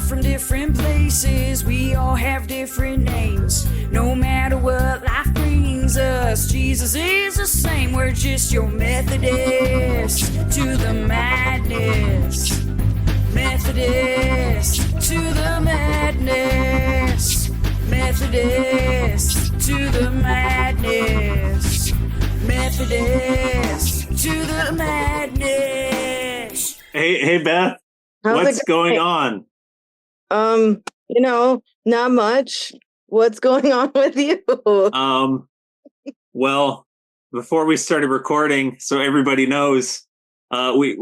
from different places, we all have different names. No matter what life brings us, Jesus is the same. We're just your Methodist to the madness. Methodist to the madness. Methodist to the madness. Methodist to the madness. Hey Beth, what's going on? Not much. What's going on with you? Well, before we started recording, so everybody knows, we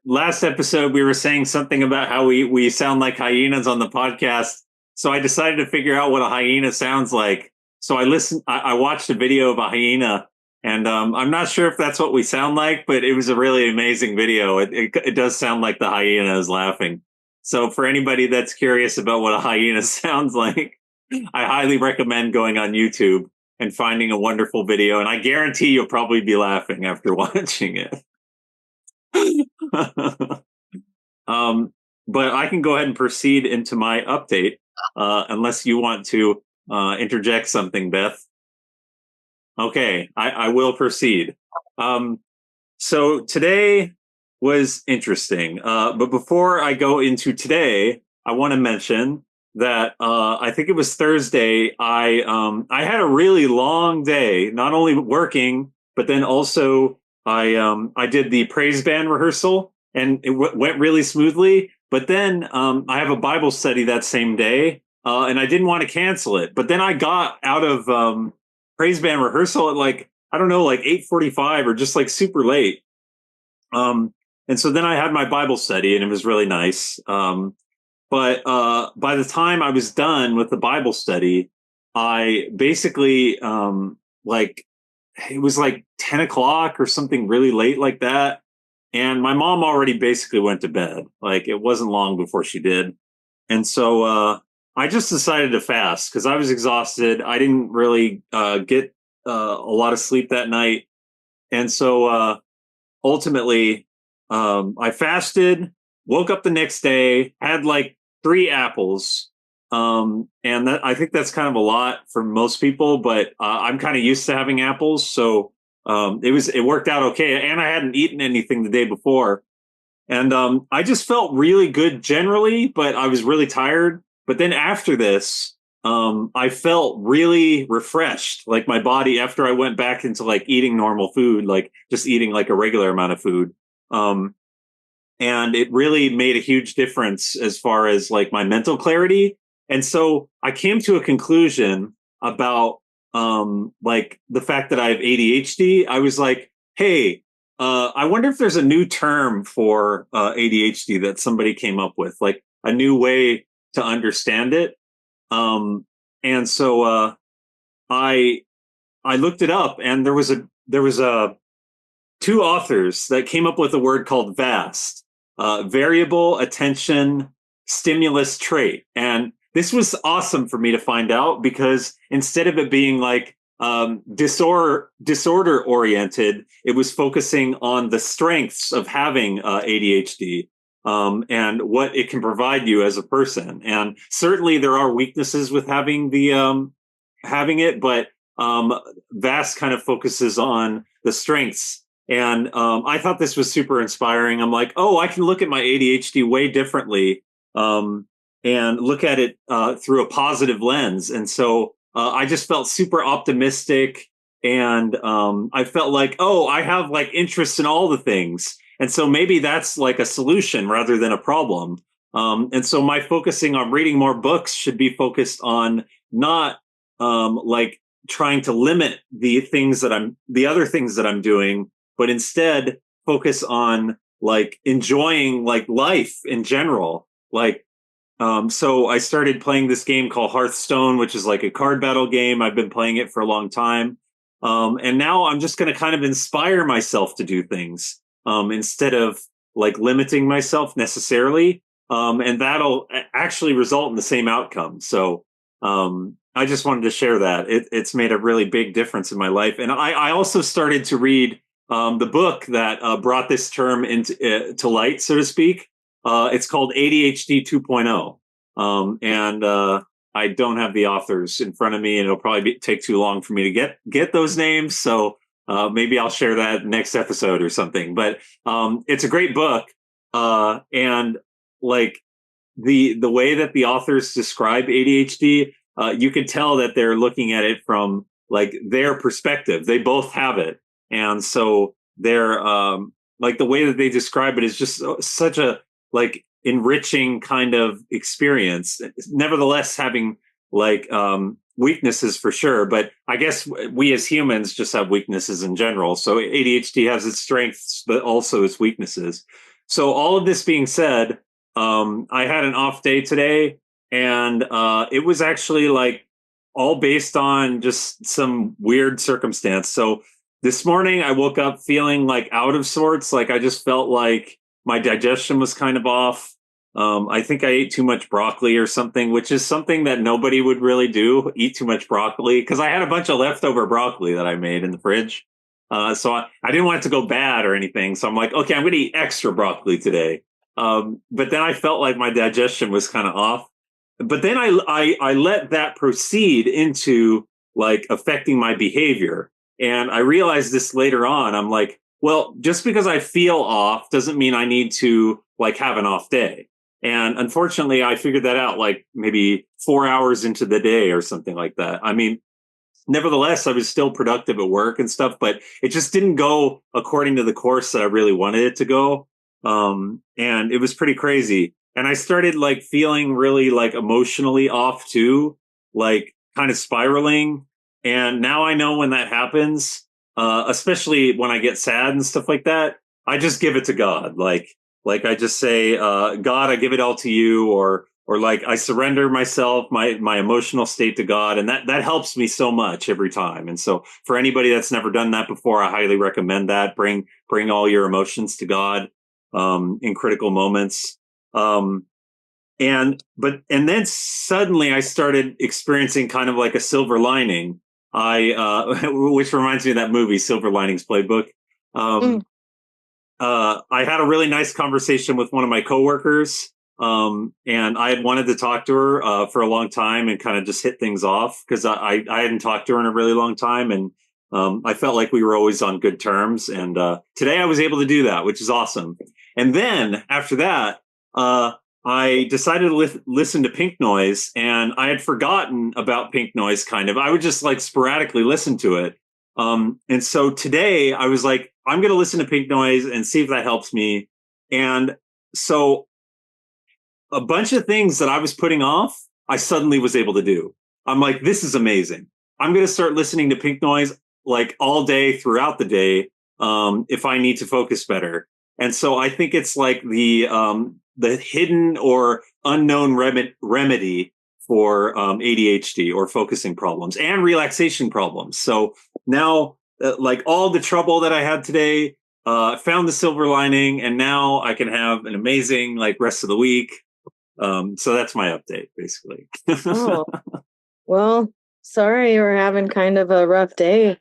last episode we were saying something about how we sound like hyenas on the podcast. So I decided to figure out what a hyena sounds like. So I watched a video of a hyena, and I'm not sure if that's what we sound like, but it was a really amazing video. It does sound like the hyena is laughing. So for anybody that's curious about what a hyena sounds like, I highly recommend going on YouTube and finding a wonderful video. And I guarantee you'll probably be laughing after watching it. But I can go ahead and proceed into my update, unless you want to interject something, Beth. Okay, I will proceed. So today was interesting. But before I go into today, I want to mention that I think it was Thursday. I had a really long day, not only working, but then also I did the praise band rehearsal, and it went really smoothly. But then I have a Bible study that same day, and I didn't want to cancel it. But then I got out of praise band rehearsal at like 8:45 or just like super late. And so then I had my Bible study, and it was really nice. But by the time I was done with the Bible study, I basically it was like 10 o'clock or something really late like that. And my mom already basically went to bed. Like, it wasn't long before she did. And so I just decided to fast because I was exhausted. I didn't really get a lot of sleep that night. And so ultimately, I fasted, woke up the next day, had like 3 apples. And I think that's kind of a lot for most people, but I'm kind of used to having apples. So it worked out okay. And I hadn't eaten anything the day before. And I just felt really good generally, but I was really tired. But then after this, I felt really refreshed, like my body, after I went back into like eating normal food, like just eating like a regular amount of food. And it really made a huge difference as far as like my mental clarity. And so I came to a conclusion about like the fact that I have ADHD. I was like, hey, I wonder if there's a new term for ADHD that somebody came up with, like a new way to understand it. And so I looked it up, and there was 2 authors that came up with a word called VAST, variable attention stimulus trait. And this was awesome for me to find out, because instead of it being like disorder oriented, it was focusing on the strengths of having ADHD. And what it can provide you as a person. And certainly there are weaknesses with having it, but VAST kind of focuses on the strengths. And I thought this was super inspiring. I'm like, oh, I can look at my ADHD way differently, and look at it through a positive lens. And so I just felt super optimistic, and I felt like, oh, I have like interests in all the things. And so maybe that's like a solution rather than a problem. And so my focusing on reading more books should be focused on not like trying to limit the other things that I'm doing, but instead focus on like enjoying like life in general. Like, so I started playing this game called Hearthstone, which is like a card battle game. I've been playing it for a long time. And now I'm just going to kind of inspire myself to do things. Instead of like limiting myself necessarily. And that'll actually result in the same outcome. So I just wanted to share that. It's made a really big difference in my life. And I also started to read the book that brought this term into to light, so to speak. It's called ADHD 2.0. And I don't have the authors in front of me, and it'll probably take too long for me to get those names. So maybe I'll share that next episode or something. But it's a great book, and like the way that the authors describe ADHD, you can tell that they're looking at it from like their perspective. They both have it, and so they're like the way that they describe it is just such a like enriching kind of experience. Nevertheless, having like weaknesses for sure, but I guess we as humans just have weaknesses in general. So ADHD has its strengths, but also its weaknesses. So all of this being said, I had an off day today, and it was actually like all based on just some weird circumstance. So this morning I woke up feeling like out of sorts. Like I just felt like my digestion was kind of off. I think I ate too much broccoli or something, which is something that nobody would really do, eat too much broccoli, because I had a bunch of leftover broccoli that I made in the fridge. So I didn't want it to go bad or anything. So I'm like, okay, I'm going to eat extra broccoli today. But then I felt like my digestion was kind of off. But then I let that proceed into like affecting my behavior. And I realized this later on. I'm like, well, just because I feel off doesn't mean I need to like have an off day. And unfortunately, I figured that out like maybe 4 hours into the day or something like that. I mean, nevertheless, I was still productive at work and stuff, but it just didn't go according to the course that I really wanted it to go. And it was pretty crazy. And I started like feeling really like emotionally off too, like kind of spiraling. And now I know when that happens, especially when I get sad and stuff like that, I just give it to God. Like I just say, God, I give it all to you, or like I surrender myself, my emotional state to God. And that helps me so much every time. And so for anybody that's never done that before, I highly recommend that. Bring all your emotions to God, in critical moments. And then suddenly I started experiencing kind of like a silver lining. Which reminds me of that movie, Silver Linings Playbook. I had a really nice conversation with one of my coworkers. And I had wanted to talk to her for a long time and kind of just hit things off because I hadn't talked to her in a really long time. And I felt like we were always on good terms. And today I was able to do that, which is awesome. And then after that, I decided to listen to Pink Noise, and I had forgotten about Pink Noise kind of. I would just like sporadically listen to it. And so today I was like, I'm going to listen to Pink Noise and see if that helps me. And so a bunch of things that I was putting off, I suddenly was able to do. I'm like, this is amazing. I'm going to start listening to Pink Noise like all day throughout the day, if I need to focus better. And so I think it's like the hidden or unknown remedy for ADHD or focusing problems and relaxation problems. So now, like all the trouble that I had today, found the silver lining, and now I can have an amazing like rest of the week. So that's my update, basically. Oh, well, sorry you're having kind of a rough day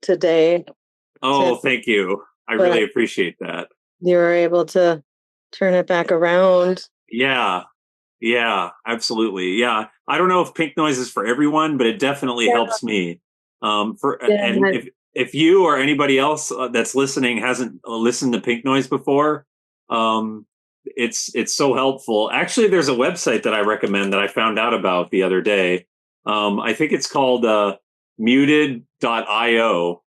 today. Oh, thank you. I really appreciate that. You were able to turn it back around. Yeah, absolutely. Yeah. I don't know if Pink Noise is for everyone, but it definitely helps me. And if you or anybody else that's listening hasn't listened to Pink Noise before, it's so helpful. Actually, there's a website that I recommend that I found out about the other day. I think it's called muted.io.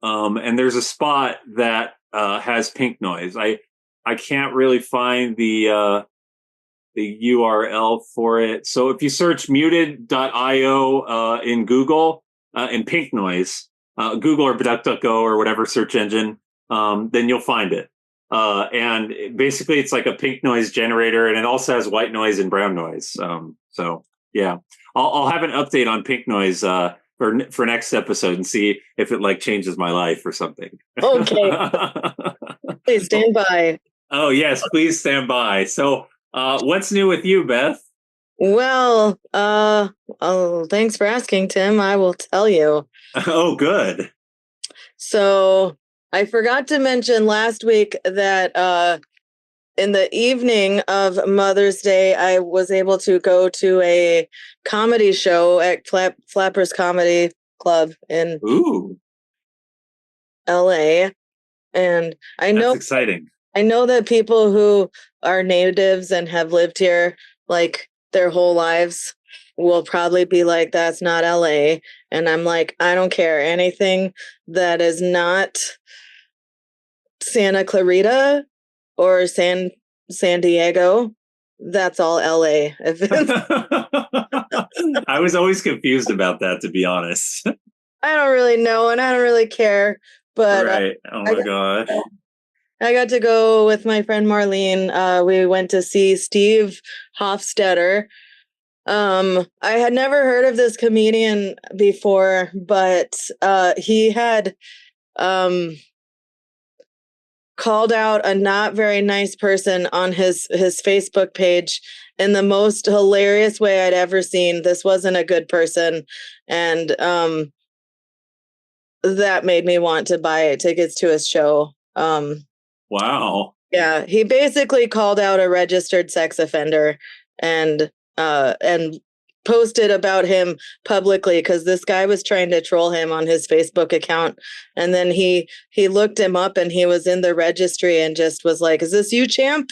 And there's a spot that has Pink Noise. I can't really find the URL for it. So if you search muted.io in Google and Pink Noise, Google or DuckDuckGo or whatever search engine, then you'll find it. And basically it's like a pink noise generator, and it also has white noise and brown noise. So yeah, I'll have an update on Pink Noise for next episode and see if it like changes my life or something. Okay. Please stand by. Oh yes, please stand by. So what's new with you, Beth? Well, thanks for asking, Tim. I will tell you. Oh, good. So I forgot to mention last week that in the evening of Mother's Day, I was able to go to a comedy show at Flappers Comedy Club in LA. And That's exciting. I know that people who are natives and have lived here like their whole lives will probably be like, that's not LA. And I'm like, I don't care. Anything that is not Santa Clarita or San Diego, that's all LA. I was always confused about that, to be honest. I don't really know and I don't really care. But right. Oh my gosh. I got to go with my friend Marlene. We went to see Steve Hofstetter. I had never heard of this comedian before, but he had called out a not very nice person on his Facebook page in the most hilarious way I'd ever seen. This wasn't a good person. And that made me want to buy tickets to his show. Wow. Yeah, he basically called out a registered sex offender and posted about him publicly because this guy was trying to troll him on his Facebook account. And then he looked him up and he was in the registry and just was like, "Is this you, champ?"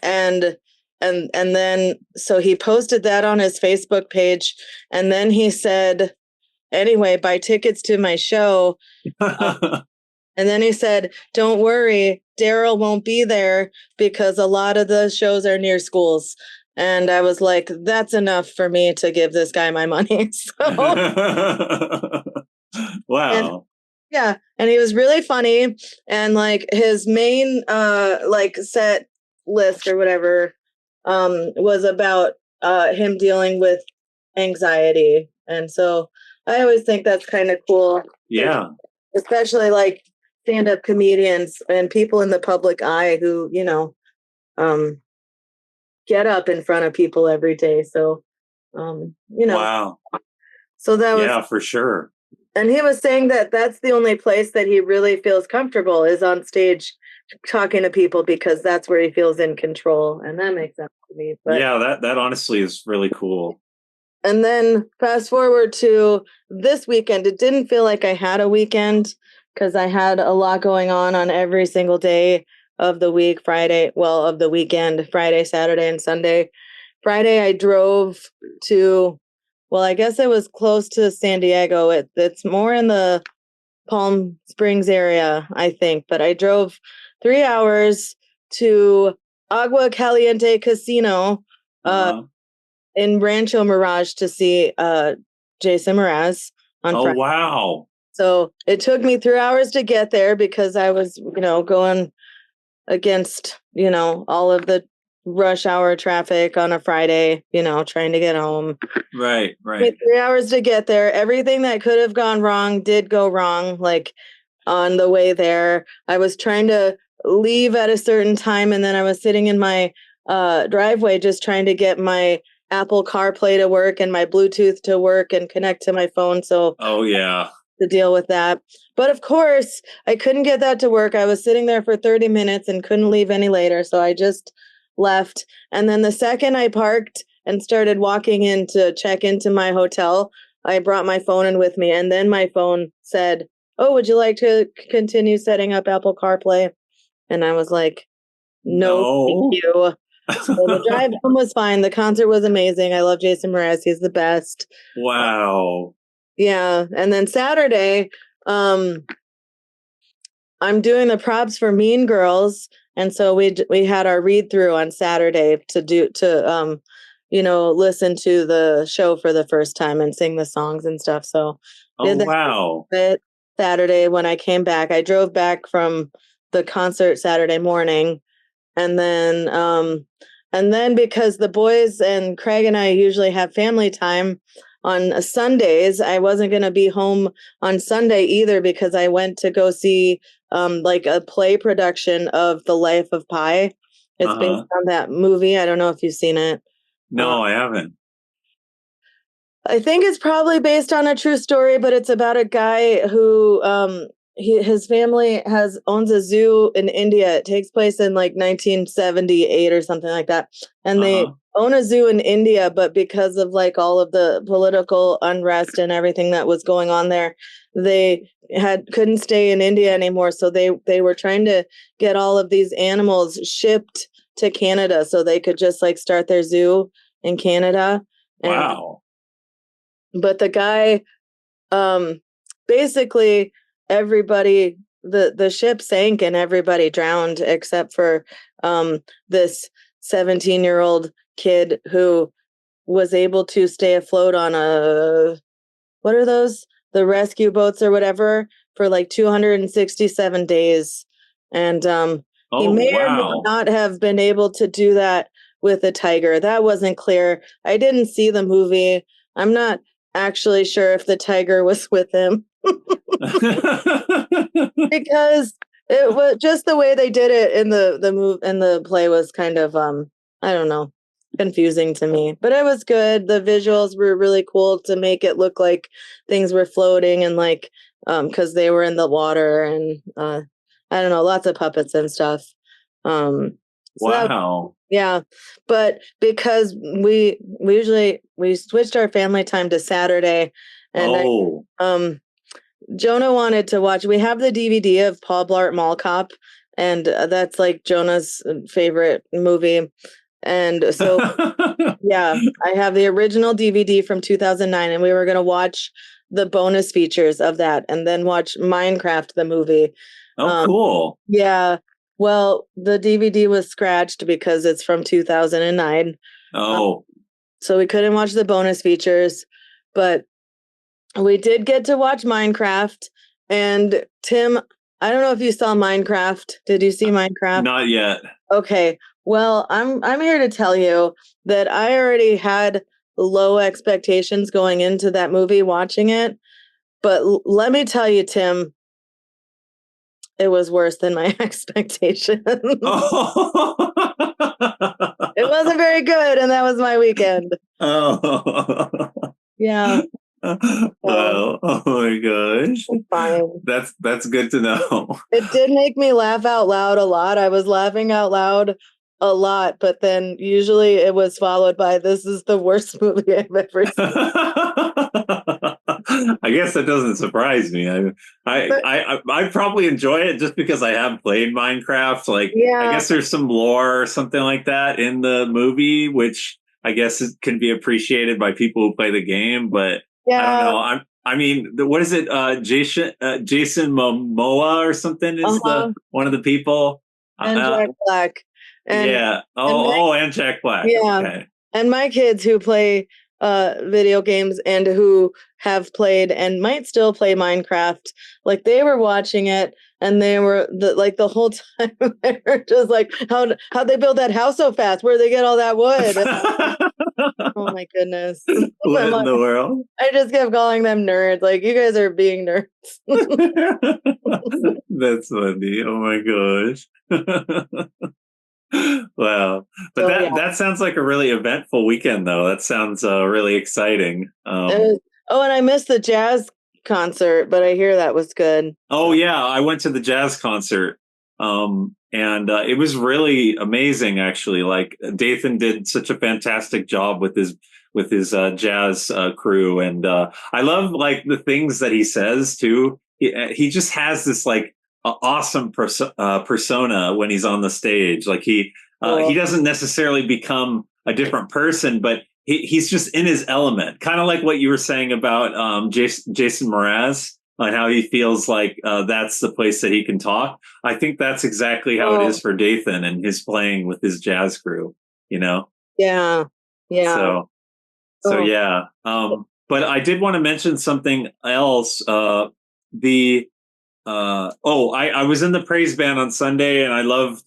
And then so he posted that on his Facebook page, and then he said, "Anyway, buy tickets to my show." And then he said, "Don't worry, Daryl won't be there because a lot of the shows are near schools." And I was like, that's enough for me to give this guy my money. Wow. And he was really funny. And like his main like set list or whatever was about him dealing with anxiety. And so I always think that's kind of cool. Yeah. Especially like stand-up comedians and people in the public eye who, get up in front of people every day. So, wow. So that was, for sure. And he was saying that that's the only place that he really feels comfortable is on stage talking to people because that's where he feels in control. And that makes sense to me. But, yeah, that honestly is really cool. And then fast forward to this weekend. It didn't feel like I had a weekend because I had a lot going on every single day of the week, of the weekend, Friday, Saturday, and Sunday. Friday, I drove to, I guess it was close to San Diego. It's more in the Palm Springs area, I think. But I drove 3 hours to Agua Caliente Casino in Rancho Mirage to see Jason Mraz on Friday. Wow. So it took me 3 hours to get there because I was, going against, all of the rush hour traffic on a Friday, trying to get home. Right. 3 hours to get there. Everything that could have gone wrong did go wrong. Like on the way there, I was trying to leave at a certain time. And then I was sitting in my driveway, just trying to get my Apple CarPlay to work and my Bluetooth to work and connect to my phone. So, to deal with that. But of course, I couldn't get that to work. I was sitting there for 30 minutes and couldn't leave any later. So I just left. And then the second I parked and started walking in to check into my hotel, I brought my phone in with me. And then my phone said, "Oh, would you like to continue setting up Apple CarPlay?" And I was like, no. Thank you. So the drive home was fine. The concert was amazing. I love Jason Mraz. He's the best. Wow. Yeah. And then Saturday, I'm doing the props for Mean Girls. And so we had our read through on Saturday to listen to the show for the first time and sing the songs and stuff. So wow. Saturday when I came back, I drove back from the concert Saturday morning. And then because the boys and Craig and I usually have family time on Sundays, I wasn't going to be home on Sunday either because I went to go see like a play production of The Life of Pi. It's based on that movie. I don't know if you've seen it. No, I haven't. I think it's probably based on a true story, but it's about a guy who his family owns a zoo in India. It takes place in like 1978 or something like that. And they own a zoo in India, but because of like all of the political unrest and everything that was going on there, they couldn't stay in India anymore. So they were trying to get all of these animals shipped to Canada so they could just like start their zoo in Canada. Wow. But the guy, basically everybody, the ship sank and everybody drowned except for this 17-year-old kid who was able to stay afloat on what are those? The rescue boats or whatever for like 267 days. And he may or may not have been able to do that with a tiger. That wasn't clear. I didn't see the movie. I'm not actually sure if the tiger was with him. Because it was just the way they did it in the play was kind of I don't know, confusing to me. But it was good. The visuals were really cool to make it look like things were floating and like because they were in the water and I don't know, lots of puppets and stuff. Wow. Yeah, but because we switched our family time to Saturday, and Jonah wanted to watch. We have the DVD of Paul Blart Mall Cop, and that's like Jonah's favorite movie. And so, yeah, I have the original DVD from 2009, and we were gonna watch the bonus features of that, and then watch Minecraft the movie. Oh, cool! Yeah. Well, the DVD was scratched because it's from 2009. Oh. So we couldn't watch the bonus features, but we did get to watch Minecraft. And Tim, I don't know if you saw Minecraft. Did you see Minecraft? Not yet. Okay. Well, I'm here to tell you that I already had low expectations going into that movie watching it. But let me tell you, Tim, it was worse than my expectations. Oh. It wasn't very good, and that was my weekend. Oh. Yeah. Well, oh my gosh. Fine. That's good to know. It did make me laugh out loud a lot. I was laughing out loud a lot, but then usually it was followed by "This is the worst movie I've ever seen." I guess that doesn't surprise me. I probably enjoy it just because I have played Minecraft. Like, I guess there's some lore or something like that in the movie, which I guess it can be appreciated by people who play the game. But I don't know. I mean, what is it? Jason Momoa or something is one of the people. And Jack Black. And, yeah. And Jack Black. Yeah. Okay. And my kids who play video games and who have played and might still play Minecraft, like they were watching it and they were the whole time they were just like, how'd they build that house so fast? Where'd they get all that wood? Oh my goodness. What in the world? I just kept calling them nerds. Like, you guys are being nerds. That's funny. Oh my gosh. Wow. But that sounds like a really eventful weekend, though. That sounds really exciting. And I missed the jazz concert, but I hear that was good. Oh, yeah. I went to the jazz concert. And it was really amazing, actually. Like, Dathan did such a fantastic job with his jazz crew. And I love, like, the things that he says, too. He just has this, like, awesome persona when he's on the stage. Like he doesn't necessarily become a different person, but he's just in his element. Kind of like what you were saying about Jason Mraz and how he feels like that's the place that he can talk. I think that's exactly how it is for Dathan and his playing with his jazz crew, you know? Yeah. Yeah. So yeah. But I did want to mention something else. I was in the praise band on Sunday and I loved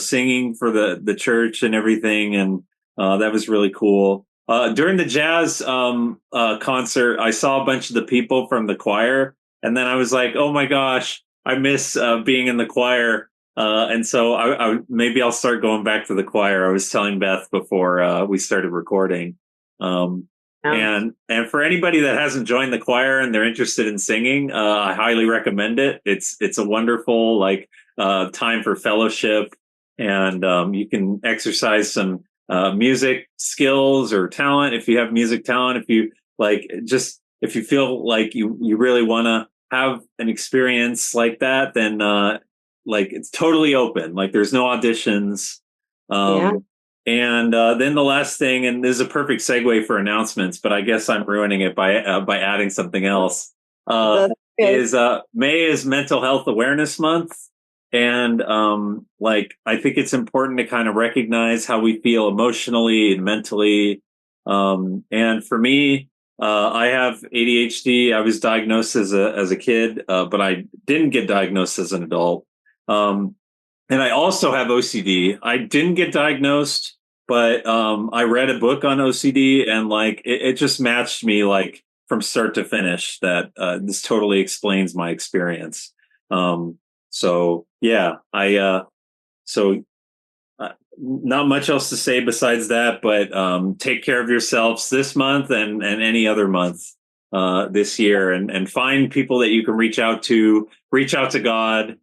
singing for the church and everything. And that was really cool. During the jazz concert, I saw a bunch of the people from the choir. And then I was like, oh my gosh, I miss being in the choir. And so I maybe I'll start going back to the choir. I was telling Beth before we started recording. And for anybody that hasn't joined the choir and they're interested in singing, I highly recommend it. It's a wonderful time for fellowship, and you can exercise some music skills or talent if you have music talent. If you if you feel like you really want to have an experience like that, then it's totally open. Like there's no auditions. And then the last thing, and this is a perfect segue for announcements, but I guess I'm ruining it by adding something else. Is May is Mental Health Awareness Month, and I think it's important to kind of recognize how we feel emotionally and mentally. And for me, I have ADHD. I was diagnosed as a kid, but I didn't get diagnosed as an adult. And I also have OCD. I didn't get diagnosed, but I read a book on OCD, and it just matched me from start to finish. That this totally explains my experience. So yeah, not much else to say besides that. But take care of yourselves this month and any other month this year, and find people that you can reach out to. Reach out to God.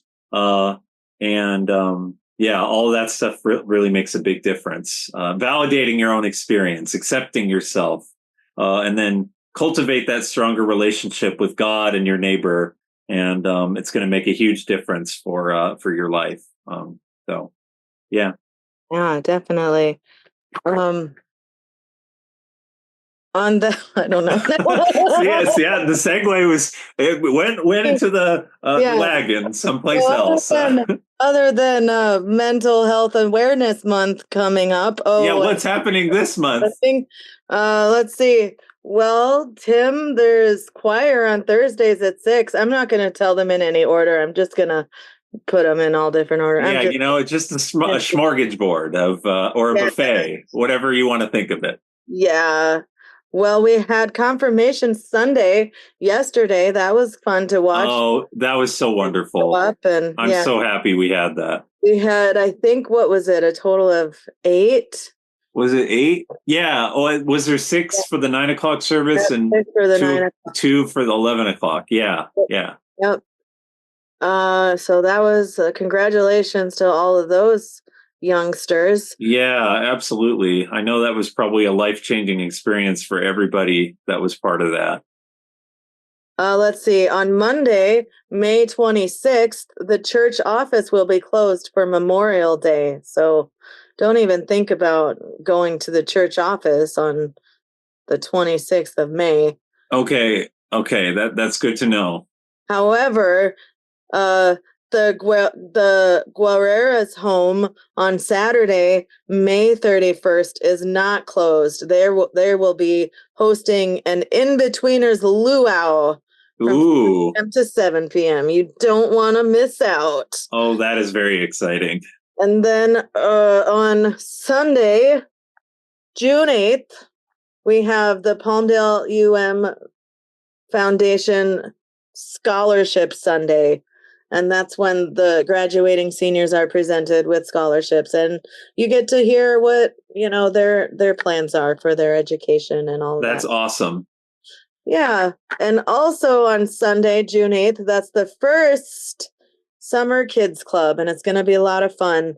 And all of that stuff really makes a big difference. Validating your own experience, accepting yourself, and then cultivate that stronger relationship with God and your neighbor. And it's going to make a huge difference for your life. Yeah. Yeah, definitely. On the, I don't know. Yes, yeah. The segue went into the wagon someplace else. Other than Mental Health Awareness Month coming up. What's happening this month? I think, let's see. Well, Tim, there's choir on Thursdays at 6. I'm not going to tell them in any order. I'm just going to put them in all different order. It's just a smorgasbord of or a buffet, whatever you want to think of it. Yeah. Well, we had Confirmation Sunday yesterday. That was fun to watch. Oh, that was so wonderful. I'm so happy we had that. We had, I think, what was it? A total of 8? Was it 8? Yeah. Oh, was there 6 for the 9 o'clock service and 6 for the 2 for the 11 o'clock? Yeah. Yeah. Yep. So that was congratulations to all of those youngsters. Yeah, absolutely. I know that was probably a life-changing experience for everybody that was part of that. Let's see. On Monday, May 26th, the church office will be closed for Memorial Day. So don't even think about going to the church office on the 26th of May. Okay. That's good to know. However, the Guerrera's home on Saturday, May 31st, is not closed. They will be hosting an In-Betweeners luau from 7 to 7 p.m. You don't want to miss out. Oh, that is very exciting. And then on Sunday, June 8th, we have the Palmdale UM Foundation Scholarship Sunday. And that's when the graduating seniors are presented with scholarships, and you get to hear what, their plans are for their education and all of that. That's awesome. Yeah. And also on Sunday, June 8th, that's the first Summer Kids Club, and it's going to be a lot of fun.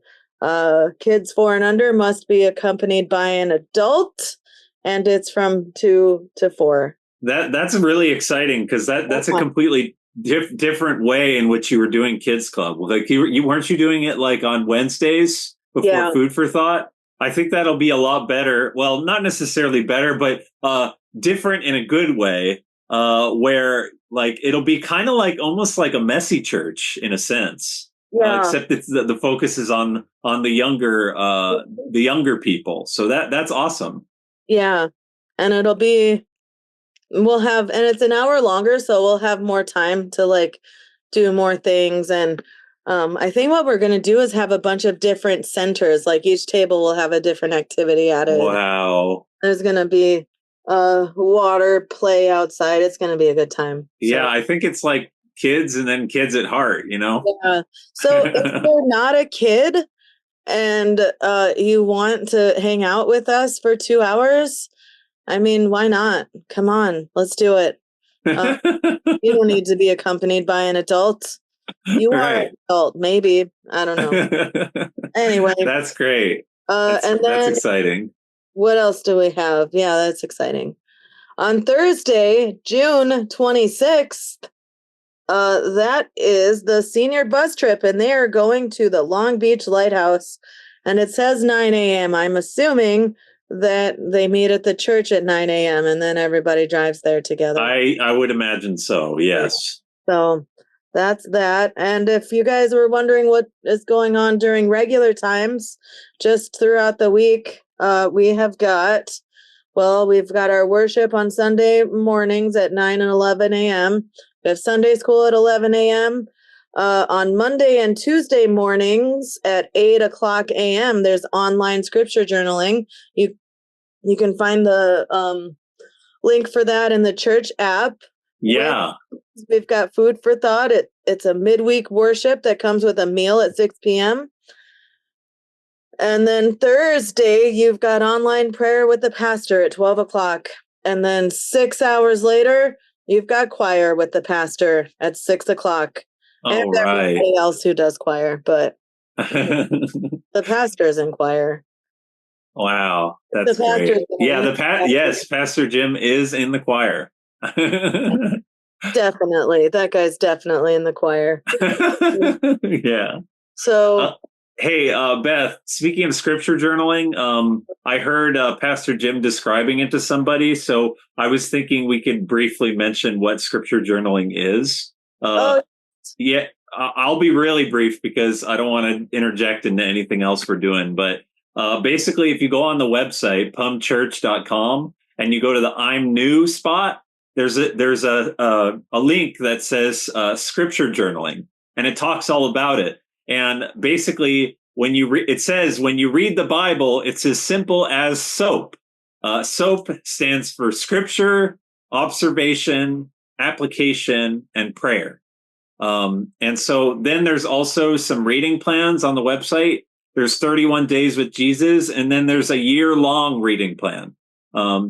Kids 4 and under must be accompanied by an adult, and it's from 2 to 4. That's really exciting, because that's a completely different way in which you were doing Kids Club. Like you weren't you doing it on Wednesdays before Food for Thought? I think that'll be a lot better. Well, not necessarily better, but different in a good way, where it'll be kind of almost like a messy church in a sense. Except it's the focus is on the younger people. So that's awesome. Yeah. And we'll have, and it's an hour longer, so we'll have more time to do more things. And I think what we're going to do is have a bunch of different centers. Each table will have a different activity added. Wow. There's going to be water play outside. It's going to be a good time. Yeah, I think it's kids and then kids at heart, Yeah. So if you're not a kid and you want to hang out with us for 2 hours, I mean, why not? Come on, let's do it. You don't need to be accompanied by an adult. You are Right. an adult, maybe. I don't know. Anyway, That's great. That's and then exciting. what else do we have? Yeah, that's exciting. On Thursday, June 26th, that is the senior bus trip, and they are going to the Long Beach Lighthouse, and it says 9 a.m. I'm assuming that they meet at the church at 9 a.m. and then everybody drives there together. I would imagine so, yes. So that's that. And if you guys were wondering what is going on during regular times, just throughout the week, we've got our worship on Sunday mornings at 9 and 11 a.m. We have Sunday school at 11 a.m. On Monday and Tuesday mornings at 8 o'clock a.m. There's online scripture journaling. You can find the link for that in the church app. Yeah. We've got food for thought. It's a midweek worship that comes with a meal at 6 p.m. And then Thursday, you've got online prayer with the pastor at 12 o'clock. And then 6 hours later, you've got choir with the pastor at 6 o'clock. All and everybody else who does choir, but the pastor's in choir. Wow, that's great. Yeah, yes, Pastor Jim is in the choir. Definitely. That guy's definitely in the choir. Yeah. So hey, Beth, speaking of scripture journaling, I heard Pastor Jim describing it to somebody, so I was thinking we could briefly mention what scripture journaling is. Yeah, I'll be really brief because I don't want to interject into anything else we're doing, but basically, if you go on the website, pumchurch.com, and you go to the I'm New spot, there's a link that says scripture journaling, and it talks all about it. And basically, when you it says when you read the Bible, it's as simple as SOAP. SOAP stands for scripture, observation, application, and prayer. And so then there's also some reading plans on the website. There's 31 days with Jesus, and then there's a year-long reading plan.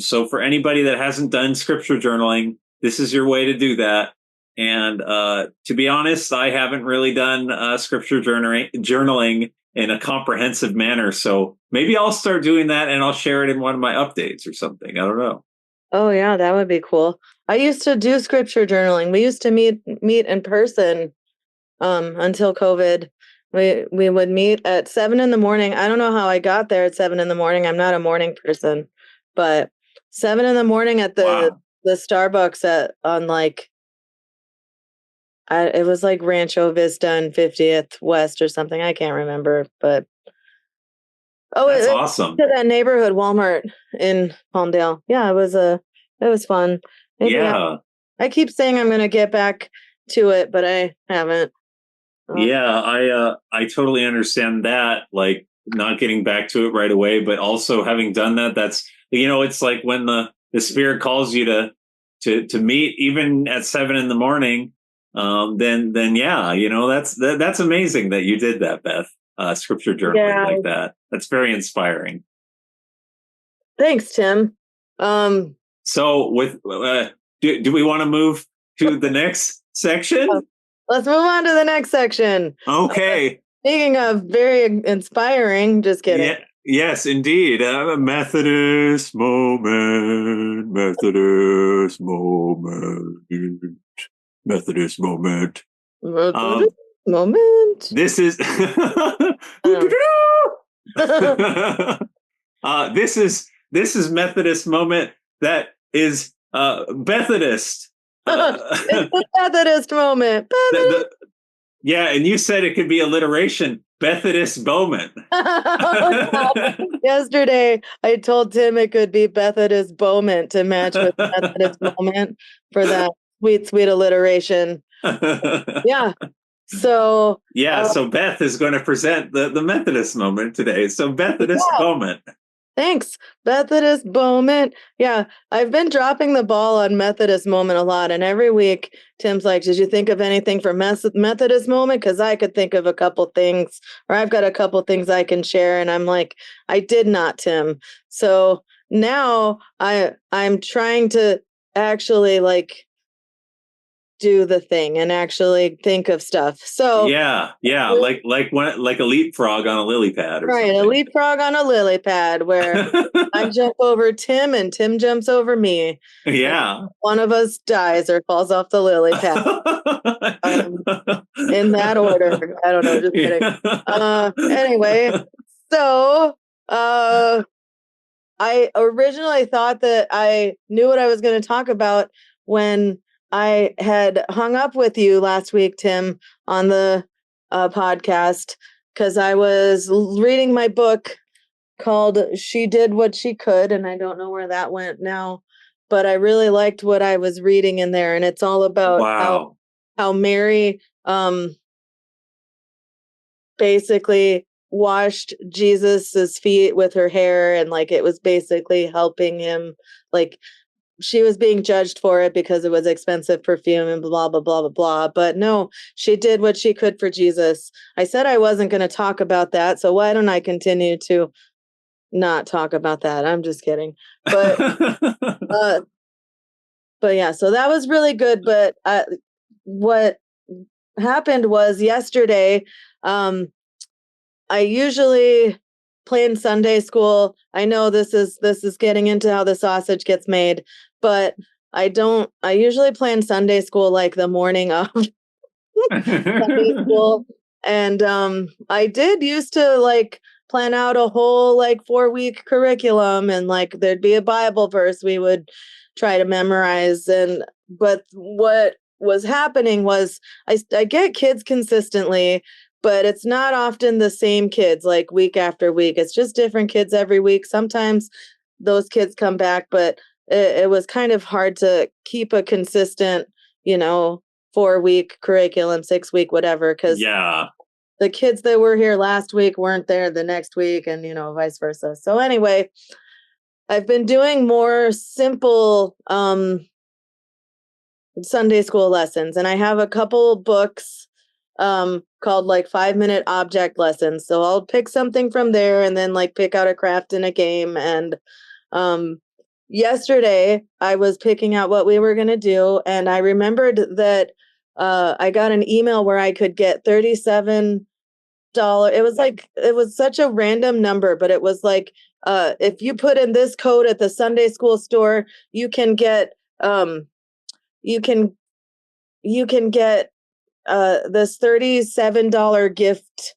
So for anybody that hasn't done scripture journaling, this is your way to do that. And to be honest, I haven't really done scripture journaling in a comprehensive manner. So maybe I'll start doing that, and I'll share it in one of my updates or something. I don't know. Oh, yeah, that would be cool. I used to do scripture journaling. We used to meet in person until COVID. We would meet at 7 in the morning. I don't know how I got there at 7 in the morning. I'm not a morning person, but 7 in the morning at the Starbucks on like, it was like Rancho Vista and 50th West or something. I can't remember, but that's awesome. To that neighborhood Walmart in Palmdale. Yeah, it was fun. Maybe I keep saying I'm going to get back to it, but I haven't. Yeah, I totally understand that, like not getting back to it right away, but also having done that, that's, it's like when the Spirit calls you to meet even at 7 in the morning, then yeah, that's amazing that you did that, Beth. Scripture journaling like that. That's very inspiring. Thanks, Tim. So with do we want to move to the next section? Let's move on to the next section. Okay. Speaking of very inspiring, just kidding. Yeah, yes, indeed. Methodist moment. Methodist moment. Methodist moment. Moment. This is this is Methodist moment that is Bethodist. It's the Methodist moment. Yeah, and you said it could be alliteration. Bethodist moment. Yesterday, I told Tim it could be Bethodist moment to match with Methodist moment for that sweet alliteration. Yeah. So so Beth is going to present the Methodist moment today. So Methodist moment. Thanks, Methodist moment. Yeah, I've been dropping the ball on Methodist moment a lot, and every week Tim's like, "Did you think of anything for Methodist moment?" Because I could think of a couple things, or I've got a couple things I can share, and I'm like, "I did not, Tim." So now I'm trying to actually like do the thing and actually think of stuff. So yeah, like a leapfrog on a lily pad or right, a something. leapfrog on a lily pad where I jump over Tim and Tim jumps over me. Yeah. One of us dies or falls off the lily pad. In that order. I don't know, just kidding. Anyway, so I originally thought that I knew what I was going to talk about when I had hung up with you last week, Tim, on the podcast, because I was reading my book called She Did What She Could, and I don't know where that went now, but I really liked what I was reading in there, and it's all about Wow. how Mary basically washed Jesus's feet with her hair, and like it was basically helping him. Like she was being judged for it because it was expensive perfume and blah blah blah blah blah, but no, she did what she could for Jesus. I said I wasn't going to talk about that, so why don't I continue to not talk about that? I'm just kidding. But but yeah, so that was really good. But what happened was yesterday, I usually plan Sunday school. I know this is getting into how the sausage gets made, but I usually plan Sunday school like the morning of Sunday school. And I did used to like plan out a whole like 4-week curriculum, and like there'd be a Bible verse we would try to memorize. And but what was happening was I get kids consistently, but it's not often the same kids like week after week. It's just different kids every week. Sometimes those kids come back, but it was kind of hard to keep a consistent, 4-week curriculum, 6-week, whatever, because yeah. the kids that were here last week weren't there the next week, and vice versa. So anyway, I've been doing more simple Sunday school lessons, and I have a couple books called like 5-minute object lessons. So I'll pick something from there and then like pick out a craft in a game. And yesterday I was picking out what we were going to do, and I remembered that I got an email where I could get $37. It was such a random number, but it was like if you put in this code at the Sunday school store, you can get you can get this $37 gift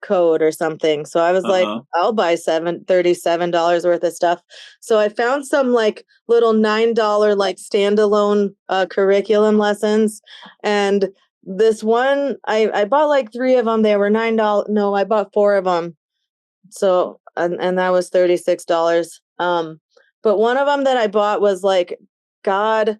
code or something. So I was like, I'll buy $37 worth of stuff. So I found some like little $9 like standalone curriculum lessons. And this one, I bought like 3 of them. They were $9. No, I bought 4 of them. So, and that was $36. But one of them that I bought was like God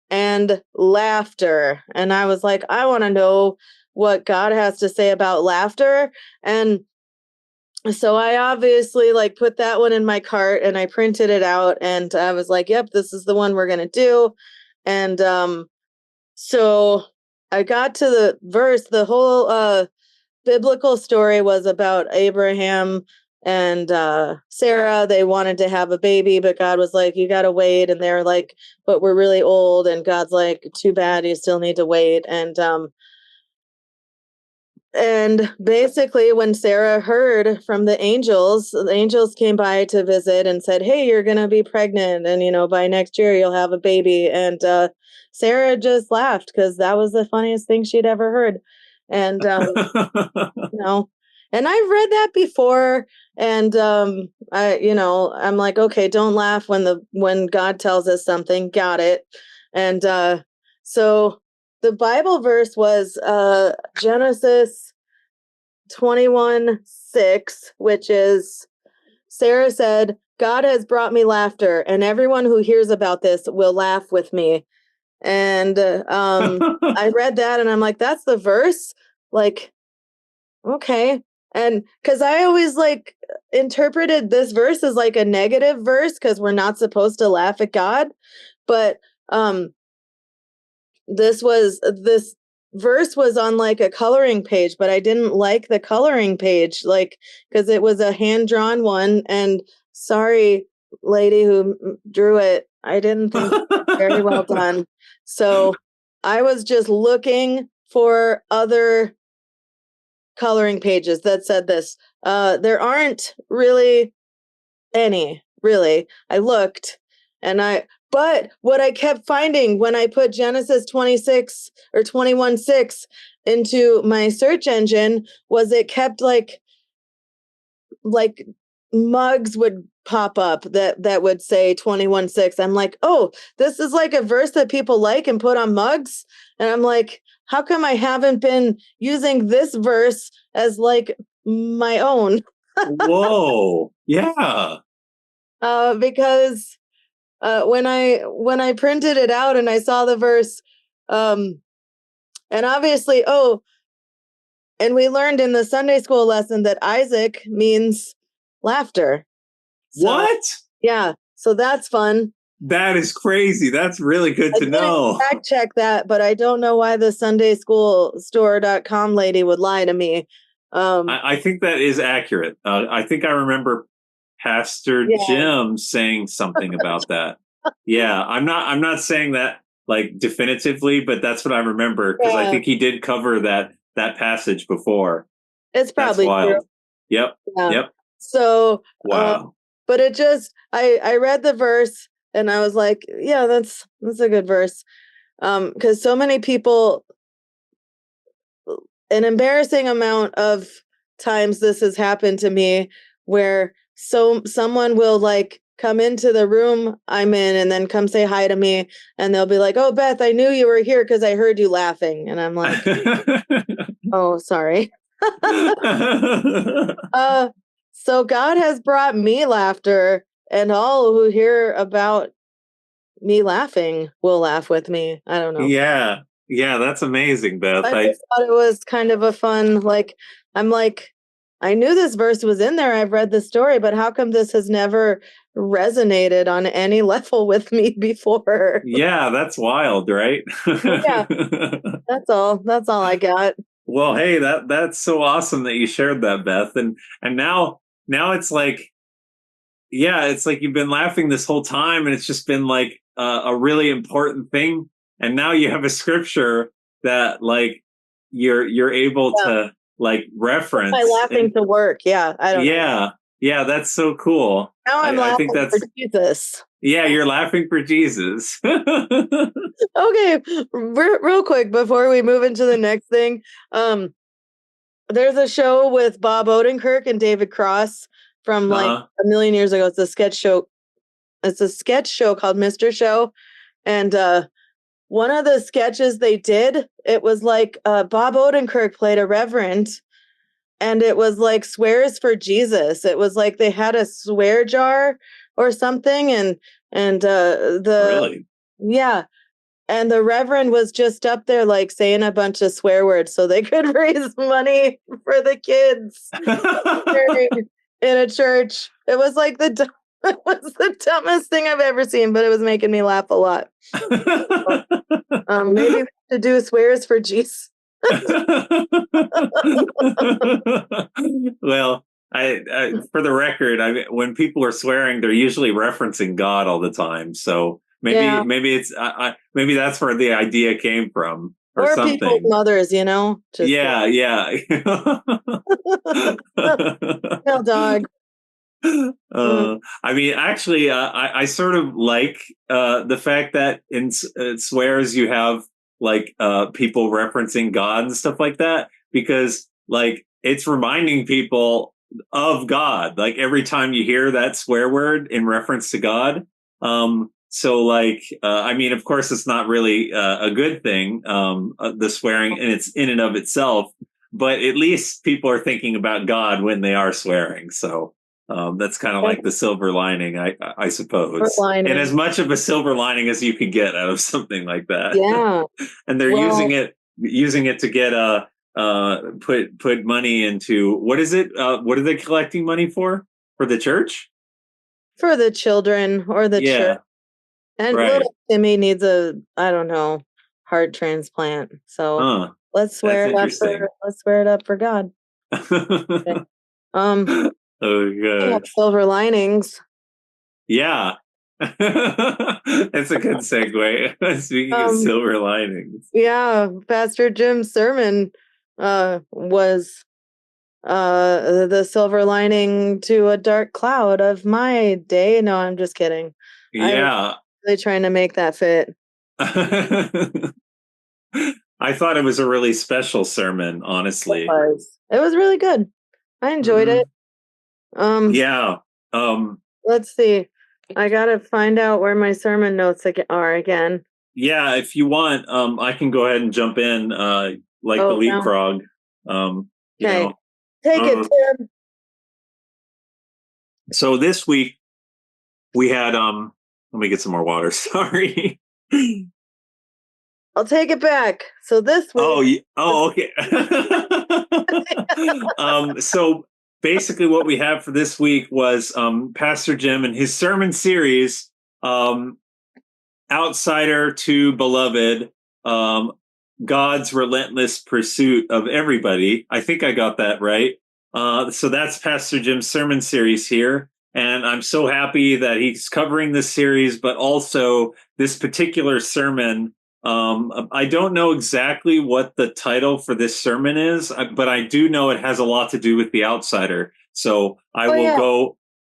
and laughter. And I was like, I want to know what God has to say about laughter. And so I obviously like put that one in my cart and I printed it out, and I was like, yep, this is the one we're going to do. And so I got to the verse. The whole biblical story was about Abraham and Sarah. They wanted to have a baby, but God was like, you got to wait. And they're like, but we're really old. And God's like, too bad, you still need to wait. And basically when Sarah heard from the angels came by to visit and said, hey, you're going to be pregnant. And, by next year you'll have a baby. And Sarah just laughed because that was the funniest thing she'd ever heard. And, and I've read that before. And I'm like, okay, don't laugh when God tells us something. Got it. And so the Bible verse was Genesis 21:6, which is, Sarah said, God has brought me laughter, and everyone who hears about this will laugh with me. And I read that and I'm like, that's the verse? Like, okay. And because I always like interpreted this verse as like a negative verse because we're not supposed to laugh at God. But this verse was on like a coloring page, but I didn't like the coloring page, like, because it was a hand-drawn one. And sorry, lady who drew it, I didn't think it was very well done. So I was just looking for other coloring pages that said this. There aren't really any, really. I looked but what I kept finding when I put Genesis 26 or 21:6 into my search engine was it kept like mugs would pop up that would say 21:6. I'm like, oh, this is like a verse that people like and put on mugs. And I'm like, how come I haven't been using this verse as like my own? Whoa. Yeah. Because when I printed it out and I saw the verse, and obviously, and we learned in the Sunday school lesson that Isaac means laughter. So, What? yeah, so that's fun. That is crazy. That's really good to know. Fact check that, but I don't know why the sundayschoolstore.com lady would lie to me. I think that is accurate. I think I remember Pastor Jim saying something about that. Yeah, I'm not saying that like definitively, but that's what I remember because I think he did cover that passage before. It's probably true. Yep. Yeah. Yep. So wow. But it just I read the verse and I was like, yeah, that's a good verse. Because so many people, an embarrassing amount of times this has happened to me where someone will like come into the room I'm in and then come say hi to me and they'll be like, oh, Beth, I knew you were here because I heard you laughing. And I'm like, oh, sorry. So God has brought me laughter, and all who hear about me laughing will laugh with me. I don't know. Yeah. Yeah, that's amazing, Beth. I just thought it was kind of a fun, I'm like, I knew this verse was in there. I've read the story, but how come this has never resonated on any level with me before? Yeah, that's wild, right? Yeah, that's all I got. Well, hey, that's so awesome that you shared that, Beth. And now it's like, yeah, it's like you've been laughing this whole time and it's just been like a really important thing. And now you have a scripture that like you're able to like reference. My laughing to work. Yeah. I don't know. Yeah, that's so cool. Now I'm laughing for Jesus. Yeah, you're laughing for Jesus. Okay, real quick before we move into the next thing, there's a show with Bob Odenkirk and David Cross from like a million years ago. It's a sketch show. It's a sketch show called Mr. Show, and one of the sketches they did, it was like Bob Odenkirk played a reverend, and it was like swears for Jesus. It was like they had a swear jar or something, and Really? Yeah. And the reverend was just up there like saying a bunch of swear words so they could raise money for the kids in a church. It was like it was the dumbest thing I've ever seen, but it was making me laugh a lot. Maybe we should do swears for Jesus. Well, I for the record, when people are swearing, they're usually referencing God all the time. So maybe it's maybe that's where the idea came from, or something. People's mothers, Just yeah. No dog. I mean, actually, I sort of like the fact that in swears you have like people referencing God and stuff like that, because like it's reminding people of God. Like every time you hear that swear word in reference to God. So like, I mean, of course, it's not really a good thing, the swearing in and of itself, but at least people are thinking about God when they are swearing. So that's kind of like the silver lining, I suppose. And as much of a silver lining as you could get out of something like that. Yeah. And they're using it to get put money into, what is it? What are they collecting money for? For the church? For the children or the church. And little Timmy needs I don't know, heart transplant. So let's swear it up for God. Okay. Oh, good. Silver linings. Yeah. That's a good segue. Speaking of Um, silver linings. yeah, Pastor Jim's sermon was the silver lining to a dark cloud of my day. No, I'm just kidding. I was Yeah. really trying to make that fit. I thought it was a really special sermon, honestly. It was really good. I enjoyed Mhm. it. Um, Yeah. Um, let's see. I gotta find out where my sermon notes are again. yeah, if you want, I can go ahead and jump in, like the Oh, no. leapfrog. You Okay. know, Take it, uh, Tim. so this week we had, let me get some more water. Sorry. I'll take it back. So this Oh, week was okay. So basically, what we have for this week was Pastor Jim and his sermon series, um, "Outsider to Beloved," um, God's relentless pursuit of everybody. I think I got that right. So that's Pastor Jim's sermon series here. And I'm so happy that he's covering this series, but also this particular sermon. I don't know exactly what the title for this sermon is, but I do know it has a lot to do with the outsider. So oh yeah,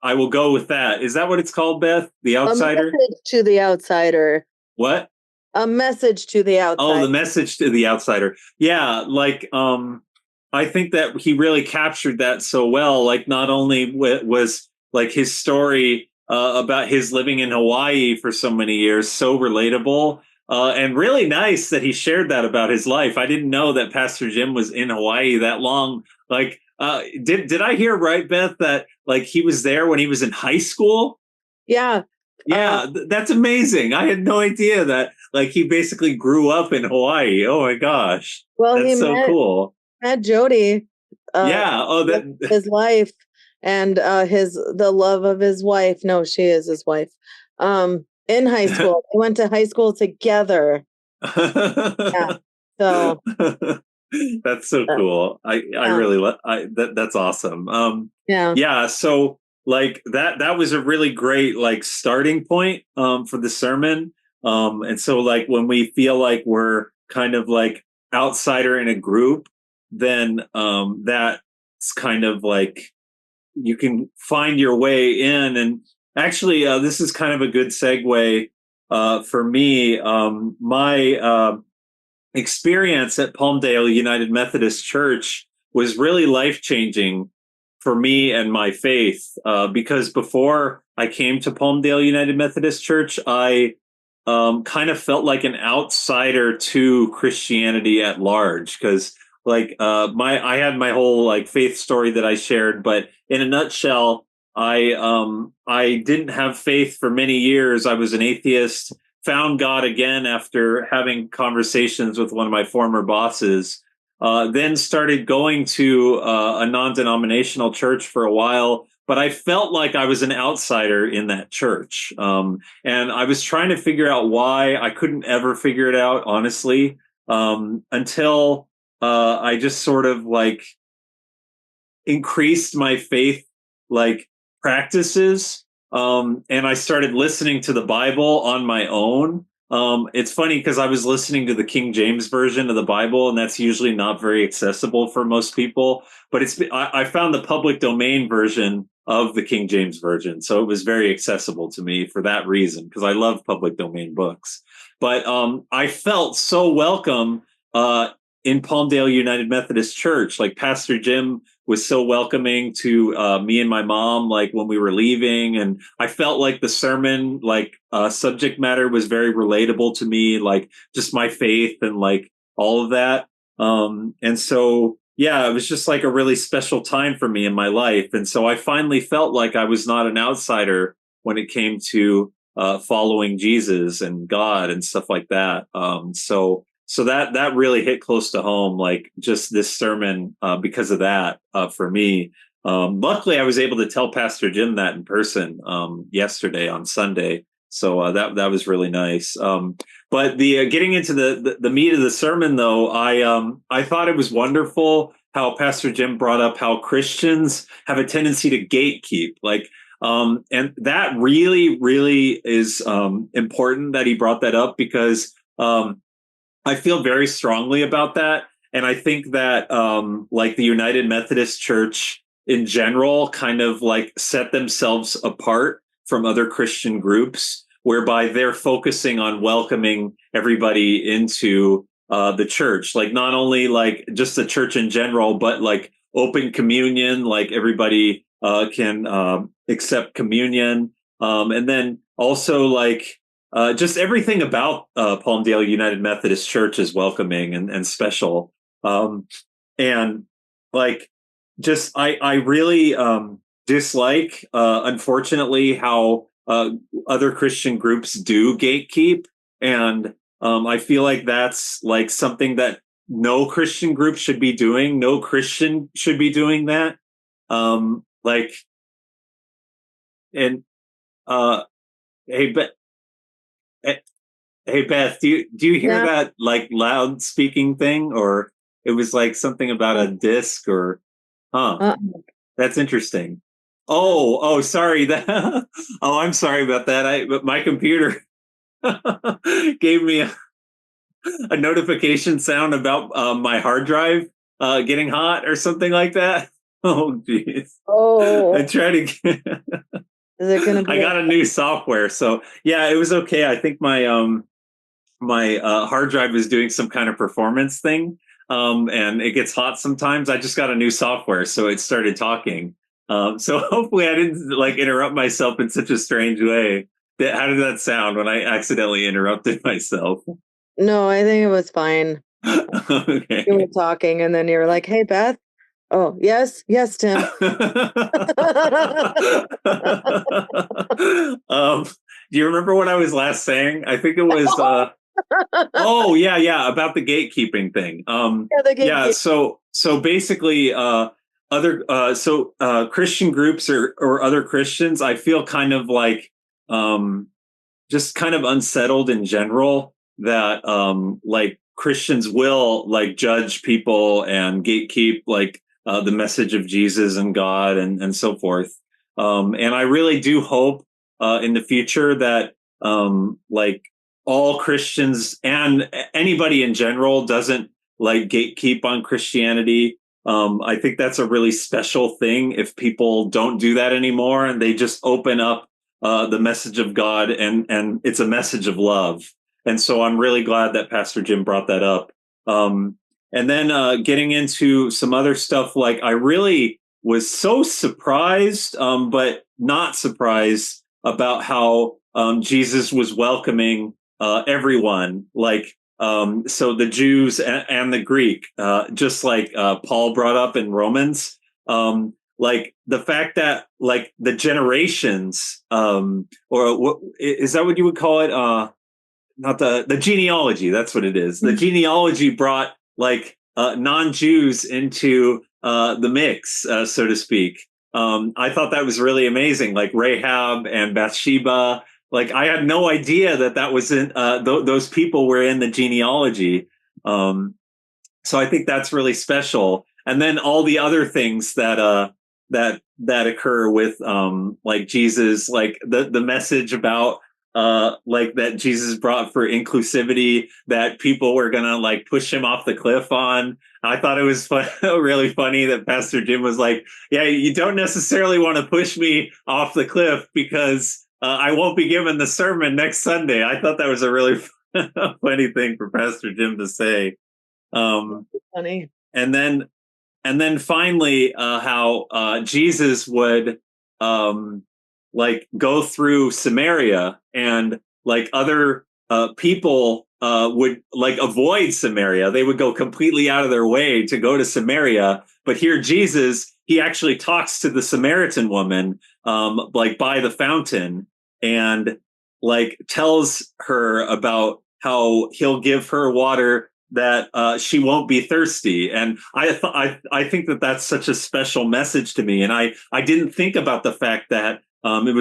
I will go with that. Is that what it's called, Beth? The a outsider? message to the outsider. What? A message to the Oh, outsider. the message to the outsider. Yeah, like I think that he really captured that so well. Like not only was like his story about his living in Hawaii for so many years so relatable, and really nice that he shared that about his life. I didn't know that Pastor Jim was in Hawaii that long. Like did I hear right, Beth, that like he was there when he was in high school? Yeah. Yeah, that's amazing. I had no idea that like he basically grew up in Hawaii. Oh my gosh. Well, he That's so cool. met Jody, Yeah. Oh that his life, and the love of his wife. No, she is his wife. In high school, they went to high school together. Yeah. So That's so uh, cool. I yeah, really that's awesome. yeah. Yeah, so like that was a really great like starting point for the sermon. And so like when we feel like we're kind of like outsider in a group, then that's kind of like you can find your way in. And actually this is kind of a good segue for me. My experience at Palmdale United Methodist Church was really life changing for me and my faith. Because before I came to Palmdale United Methodist Church, I kind of felt like an outsider to Christianity at large. Because like I had my whole like faith story that I shared, but in a nutshell, I didn't have faith for many years. I was an atheist, found God again after having conversations with one of my former bosses. Then started going to a non-denominational church for a while, but I felt like I was an outsider in that church, and I was trying to figure out why. I couldn't ever figure it out, honestly, until I just sort of like increased my faith like practices, and I started listening to the Bible on my own. It's funny because I was listening to the King James version of the Bible, and that's usually not very accessible for most people, but I found the public domain version of the King James version, so it was very accessible to me for that reason, because I love public domain books. But I felt so welcome in Palmdale United Methodist Church. Like Pastor Jim was so welcoming to me and my mom, like when we were leaving, and I felt like the sermon like subject matter was very relatable to me, like just my faith and like all of that. And so yeah, it was just like a really special time for me in my life. And so I finally felt like I was not an outsider when it came to following Jesus and God and stuff like that. So that really hit close to home, like just this sermon, because of that, for me. Luckily, I was able to tell Pastor Jim that in person yesterday on Sunday, so that was really nice. But the getting into the meat of the sermon, though, I thought it was wonderful how Pastor Jim brought up how Christians have a tendency to gatekeep, like And that really, really is important that he brought that up, because I feel very strongly about that. And I think that like the United Methodist Church in general kind of like set themselves apart from other Christian groups, whereby they're focusing on welcoming everybody into the church, like not only like just the church in general, but like open communion, like everybody can accept communion. And then also like just everything about Palmdale United Methodist Church is welcoming and special. And like, just I really dislike, unfortunately, how other Christian groups do gatekeep, and I feel like that's like something that no Christian group should be doing. No Christian should be doing that. Like, and hey, but. Hey Beth, do you hear Yeah. that like loud speaking thing, or it was like something about a disc, or Uh, that's interesting. Oh, sorry that. Oh, I'm sorry about that. But my computer gave me a notification sound about my hard drive getting hot or something like that. Oh, jeez. I oh, tried to get, is it going to I be? got a new software, so yeah, it was okay. I think my hard drive is doing some kind of performance thing, and it gets hot sometimes. I just got a new software, so it started talking. So hopefully I didn't like interrupt myself in such a strange way. How did that sound when I accidentally interrupted myself? No, I think it was fine. You were Okay. talking, and then you were like, "Hey, Beth." Oh, yes, yes, Tim. Do you remember what I was last saying? I think it was oh yeah, about the gatekeeping thing. Yeah, the Yeah, gatekeeper. so basically other Christian groups or other Christians, I feel kind of like um just kind of unsettled in general that like Christians will like judge people and gatekeep like the message of Jesus and God and so forth. And I really do hope in the future that like all Christians and anybody in general doesn't like gatekeep on Christianity. I think that's a really special thing if people don't do that anymore and they just open up the message of God, and it's a message of love. And so I'm really glad that Pastor Jim brought that up. And then getting into some other stuff, like I really was so surprised, but not surprised about how Jesus was welcoming everyone, like so the Jews and the Greek, just like Paul brought up in Romans. Like the fact that like the generations or what is that what you would call it, not the genealogy, that's what it is. The genealogy brought like non-Jews into the mix, so to speak. I thought that was really amazing, like Rahab and Bathsheba. Like I had no idea that was in those people were in the genealogy. So I think that's really special. And then all the other things that occur with like Jesus, like the message about like that Jesus brought for inclusivity, that people were gonna like push him off the cliff on. I thought it was really funny that Pastor Jim was like, "Yeah, you don't necessarily want to push me off the cliff because I won't be giving the sermon next Sunday." I thought that was a really funny thing for Pastor Jim to say. Funny. And then finally how Jesus would like go through Samaria, and like other people would like avoid Samaria. They would go completely out of their way to go to Samaria. But here Jesus, he actually talks to the Samaritan woman like by the fountain, and like tells her about how he'll give her water that she won't be thirsty. And I think that that's such a special message to me. And I didn't think about the fact that it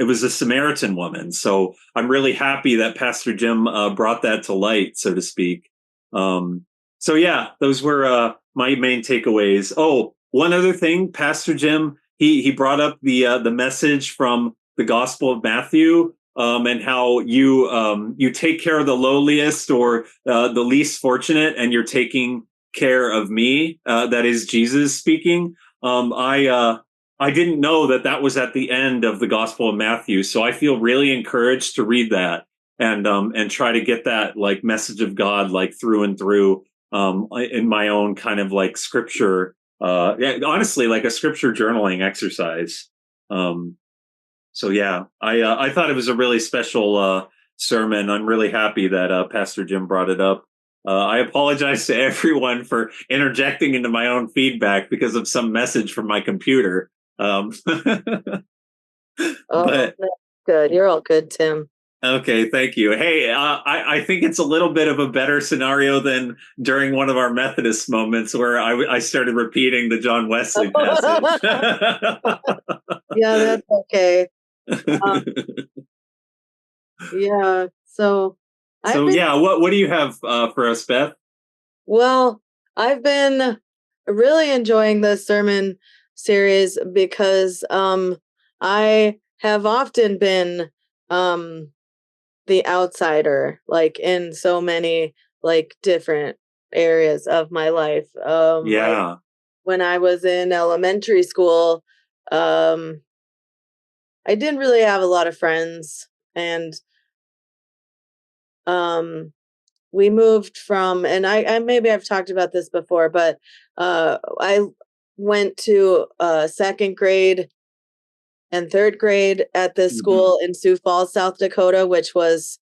was a Samaritan woman. So I'm really happy that Pastor Jim brought that to light, so to speak. So yeah, those were my main takeaways. Oh, one other thing, Pastor Jim he brought up the message from the Gospel of Matthew, and how you take care of the lowliest or the least fortunate, and you're taking care of me. That is Jesus speaking. I didn't know that was at the end of the Gospel of Matthew, so I feel really encouraged to read that and try to get that like message of God like through and through in my own kind of like scripture. Honestly, like a scripture journaling exercise. So yeah, I thought it was a really special sermon. I'm really happy that Pastor Jim brought it up. I apologize to everyone for interjecting into my own feedback because of some message from my computer. Oh, But that's good. You're all good, Tim. okay, thank you. Hey, I think it's a little bit of a better scenario than during one of our Methodist moments where I started repeating the John Wesley passage. Yeah, that's okay. Yeah. So So yeah, what do you have for us, Beth? Well, I've been really enjoying this sermon series because I have often been the outsider, like in so many like different areas of my life. Like Yeah. when I was in elementary school, um I didn't really have a lot of friends, and um we moved from, and I maybe I've talked about this before, but I went to second grade and third grade at this Hmm. school in Sioux Falls, South Dakota, which was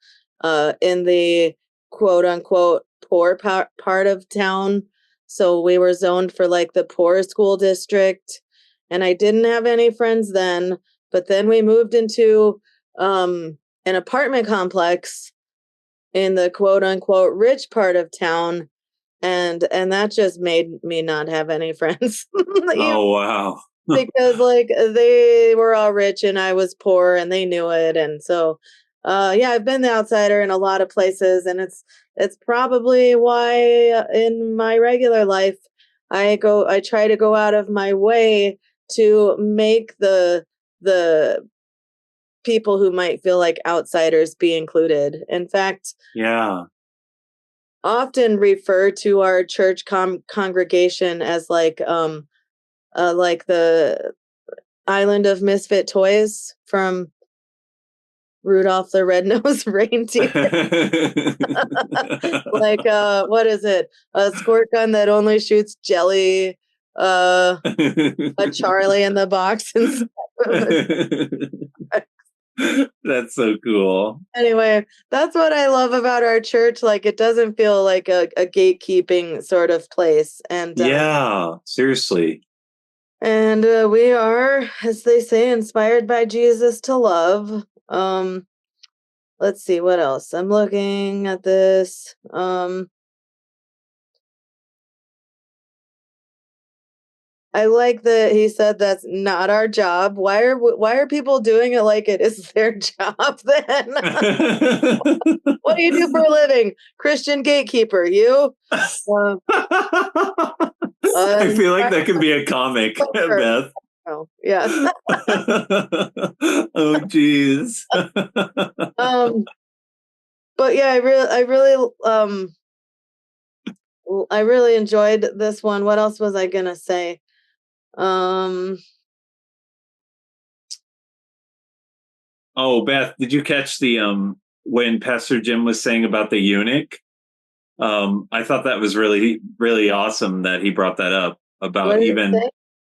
in the quote unquote poor part of town. So we were zoned for like the poor school district, and I didn't have any friends then. But then we moved into an apartment complex in the quote unquote rich part of town, and that just made me not have any friends. Oh wow. Because like they were all rich and I was poor and they knew it. And so yeah, I've been the outsider in a lot of places, and it's probably why in my regular life I try to go out of my way to make the people who might feel like outsiders be included. In fact, Yeah. often refer to our church congregation as like the island of misfit toys from Rudolph the Red-Nosed Reindeer. Like what is it? A squirt gun that only shoots jelly, a Charlie in the box and That's so cool. anyway, that's what I love about our church. Like it doesn't feel like a gatekeeping sort of place. Yeah, seriously. And we are, as they say, inspired by Jesus to love. Let's see what else. I'm looking at this. I like that he said that's not our job. Why are people doing it like it is their job then? What do you do for a living? Christian gatekeeper. You? Uh, I feel like that could be a comic, Beth. oh, yes. Oh, geez. But yeah, I really enjoyed this one. What else was I gonna say? Um, Oh, Beth, did you catch the when Pastor Jim was saying about the eunuch? I thought that was really, really awesome that he brought that up what about did it even say?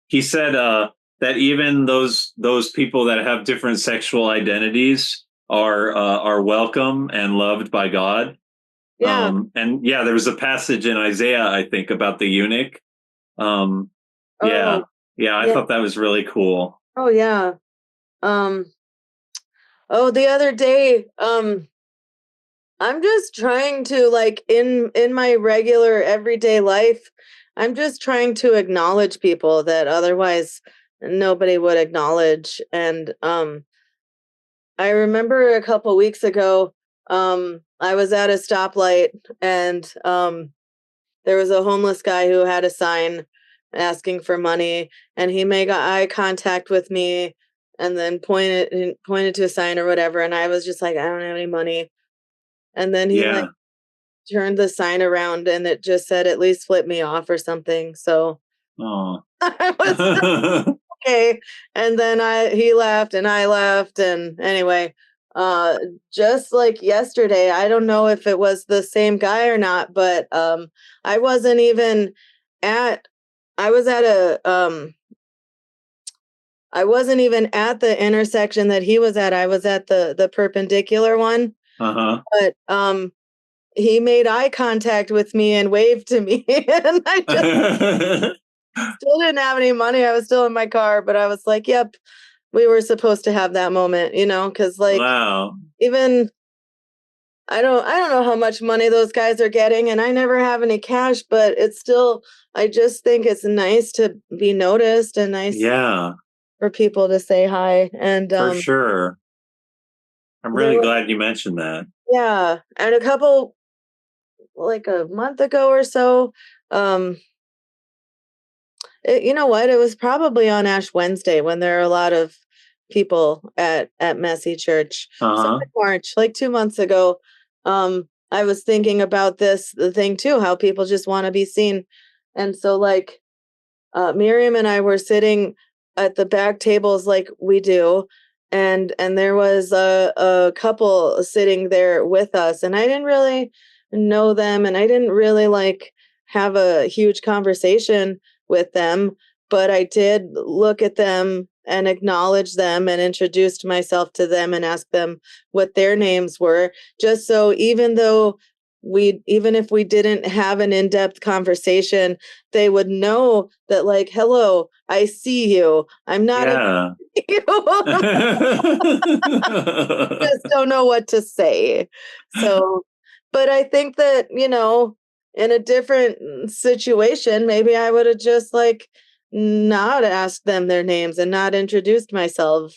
he said that even those people that have different sexual identities are welcome and loved by God. Yeah. And yeah, there was a passage in Isaiah, I think, about the eunuch. Um, Oh, yeah, yeah, I yeah. thought that was really cool. Oh, yeah. Um, oh, the other day, I'm just trying to like in my regular everyday life, I'm just trying to acknowledge people that otherwise nobody would acknowledge. And I remember a couple weeks ago, I was at a stoplight, and there was a homeless guy who had a sign asking for money, and he made eye contact with me and then pointed to a sign or whatever, and I was just like, I don't have any money. And then he like Yeah. turned the sign around and it just said, at least flip me off or something. So Oh. I was okay. And then he left and I left. And anyway, just like yesterday, I don't know if it was the same guy or not, but I wasn't even at I was at I wasn't even at the intersection that he was at. I was at the perpendicular one. Uh-huh. But he made eye contact with me and waved to me, and I just still didn't have any money. I was still in my car, but I was like, "Yep, we were supposed to have that moment," because like Wow. even I don't know how much money those guys are getting, and I never have any cash, but it's still I just think it's nice to be noticed and nice Yeah, for people to say hi. And for sure. I'm there really was glad you mentioned that. yeah, and a couple like a month ago or so, um you know what? It was probably on Ash Wednesday when there are a lot of people at Messy Church. So Uh-huh. in March, like 2 months ago, I was thinking about the thing too, how people just want to be seen. And so like Miriam and I were sitting at the back tables like we do, and there was a couple sitting there with us, and I didn't really know them, and I didn't really like have a huge conversation with them, but I did look at them and acknowledge them and introduced myself to them and asked them what their names were, just so even if we didn't have an in-depth conversation, they would know that like, hello, I see you. I'm not Yeah. you. Just don't know what to say. So, but I think that, in a different situation, maybe I would have just like not asked them their names and not introduced myself.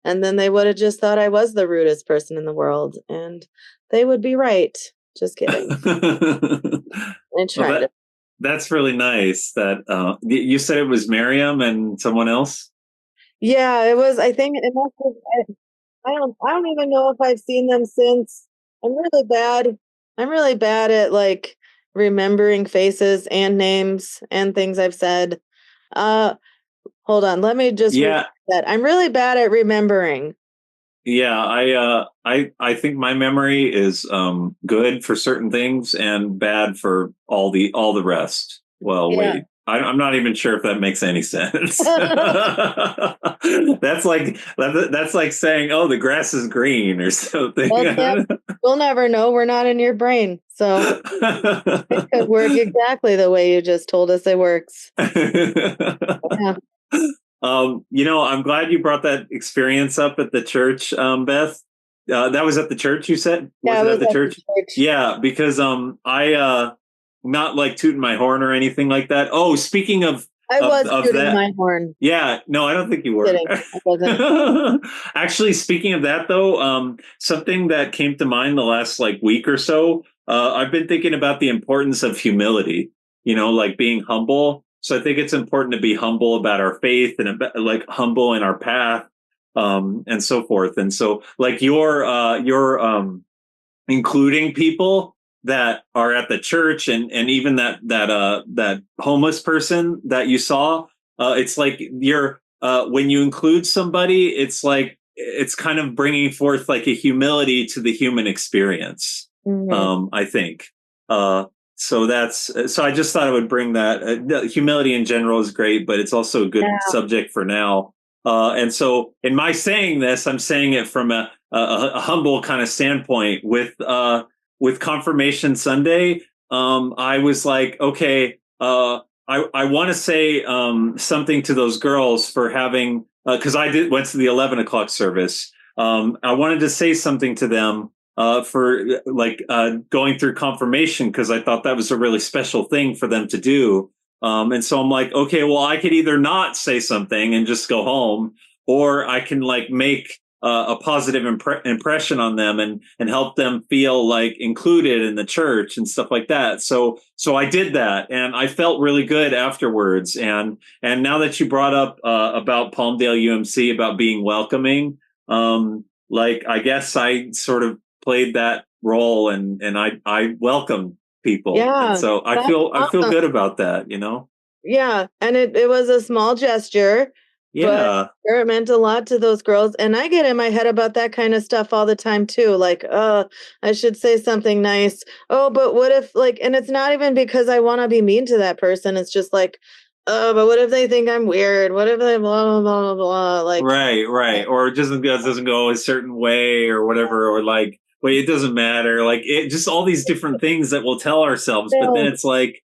And then they would have just thought I was the rudest person in the world. And they would be right. Just kidding. I Well, tried it. that's really nice that you said it was Miriam and someone else. Yeah, it was. I think it must have. I don't even know if I've seen them since. I'm really bad. I'm really bad at like remembering faces and names and things I've said. Uh, hold on. Let me just repeat Yeah. that. I'm really bad at remembering. Yeah, I think my memory is good for certain things and bad for all the rest. Well, Yeah. wait. I'm not even sure if that makes any sense. That's like saying, "Oh, the grass is green" or something. Well, yeah, we'll never know. We're not in your brain. So it could work exactly the way you just told us it works. Yeah. I'm glad you brought that experience up at the church, Beth. That was at the church, you said? Yeah, Was it it was at the at the church? church. Yeah, because I not like tooting my horn or anything like that. Oh, speaking of I was of tooting that, my horn. yeah, no, I don't think you were. Kidding. I wasn't. Actually, speaking of that though, something that came to mind the last like week or so, I've been thinking about the importance of humility, like being humble. So I think it's important to be humble about our faith and like humble in our path, and so forth. And so like your including people that are at the church and even that homeless person that you saw, it's like you're when you include somebody, it's like it's kind of bringing forth like a humility to the human experience. Mhm. I think so I just thought I would bring that. Humility in general is great, but it's also a good Yeah. subject for now. And so in my saying this, I'm saying it from a humble kind of standpoint with Confirmation Sunday. I was like, okay, I want to say something to those girls for having because I went to the 11 o'clock service. I wanted to say something to them for like going through confirmation because I thought that was a really special thing for them to do. And so I'm like, okay, well, I could either not say something and just go home, or I can like make a positive impression on them and help them feel like included in the church and stuff like that. So I did that, and I felt really good afterwards. And now that you brought up about Palmdale UMC, about being welcoming, like I guess I sort of played that role, and I welcomed people. Yeah, and so I feel awesome. good about that, Yeah, and it was a small gesture, but Yeah. it meant a lot to those girls. And I get in my head about that kind of stuff all the time too. Like, I should say something nice. Oh, but what if and it's not even because I want to be mean to that person. It's just like, oh, but what if they think I'm weird? What if they blah blah blah blah? Like, Right. Or it doesn't go a certain way or whatever, or like, wait, it doesn't matter. Like, it just all these different things that we'll tell ourselves. But then it's like,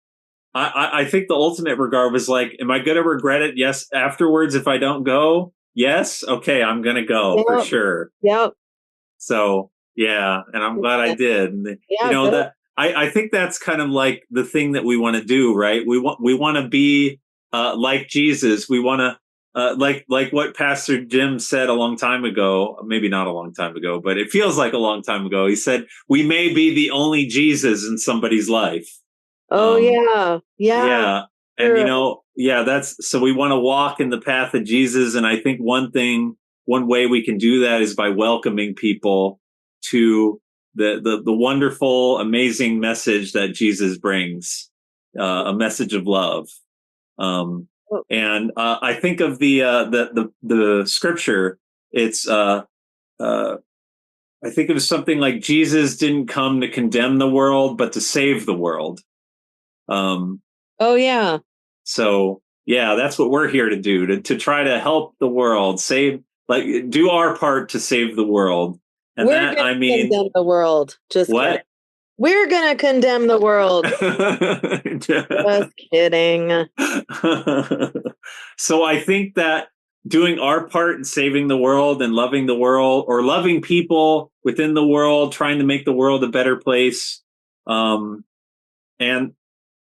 I think the ultimate regard was like, am I going to regret it? Yes. Afterwards, if I don't go, yes. Okay. I'm going to go for sure. Yep. So yeah. And I'm glad I did. And Yeah. that I think that's kind of like the thing that we want to do, right? We want to be like Jesus. We want to, like what Pastor Jim said a long time ago, maybe not a long time ago, but it feels like a long time ago. He said, we may be the only Jesus in somebody's life. Oh, yeah. Yeah. And that's, so we want to walk in the path of Jesus. And I think one way we can do that is by welcoming people to the wonderful, amazing message that Jesus brings, a message of love. And I think of the scripture. It's I think it was something like, Jesus didn't come to condemn the world, but to save the world. Oh yeah. So yeah, that's what we're here to do, to try to help the world, do our part to save the world. And We're gonna condemn the world. Just what? kidding. We're gonna condemn the world. Just kidding. So I think that doing our part in saving the world and loving the world, or loving people within the world, trying to make the world a better place, and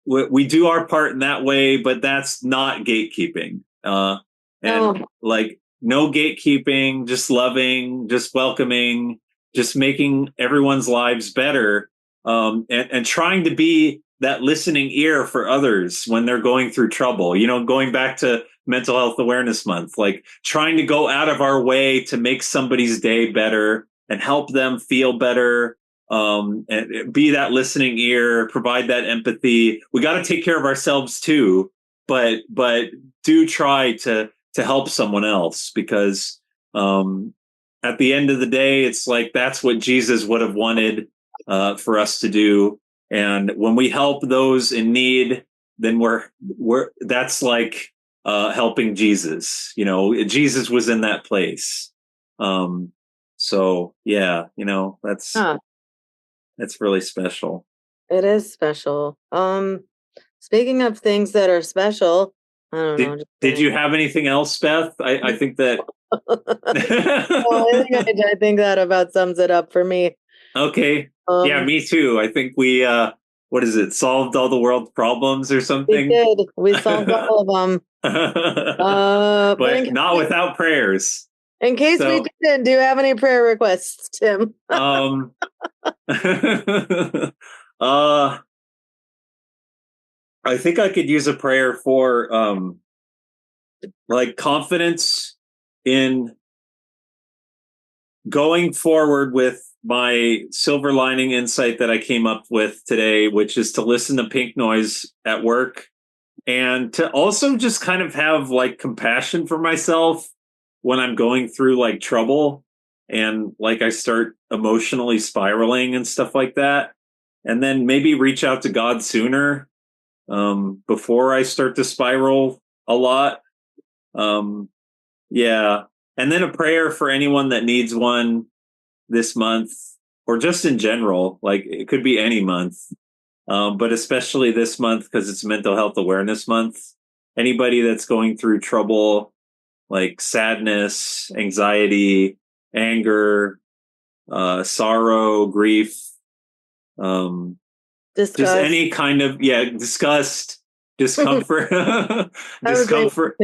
we do our part in that way, but that's not gatekeeping. Like, no gatekeeping, just loving, just welcoming, just making everyone's lives better, and trying to be that listening ear for others when they're going through trouble. Going back to Mental Health Awareness Month, like trying to go out of our way to make somebody's day better and help them feel better. And be that listening ear, provide that empathy. We got to take care of ourselves too, but do try to help someone else, because at the end of the day, it's like, that's what Jesus would have wanted for us to do. And when we help those in need, then that's like helping Jesus. Jesus was in that place. So yeah, that's really special. It is special. Speaking of things that are special, I don't know. Did you have anything else, Beth? I think that. I think that about sums it up for me. Okay. Yeah, me too. I think we what is it? Solved all the world's problems or something. We did. We solved all of them. But not without prayers. In case we didn't, do you have any prayer requests, Tim? I think I could use a prayer for like confidence in going forward with my silver lining insight that I came up with today, which is to listen to pink noise at work, and to also just kind of have like compassion for myself when I'm going through like trouble, and like I start emotionally spiraling and stuff like that. And then maybe reach out to God sooner, before I start to spiral a lot. Yeah. And then a prayer for anyone that needs one this month, or just in general. Like, it could be any month, but especially this month, because it's Mental Health Awareness Month. Anybody that's going through trouble, like sadness, anxiety, anger, sorrow, grief, Disgust. just any kind of disgust, discomfort. Discomfort.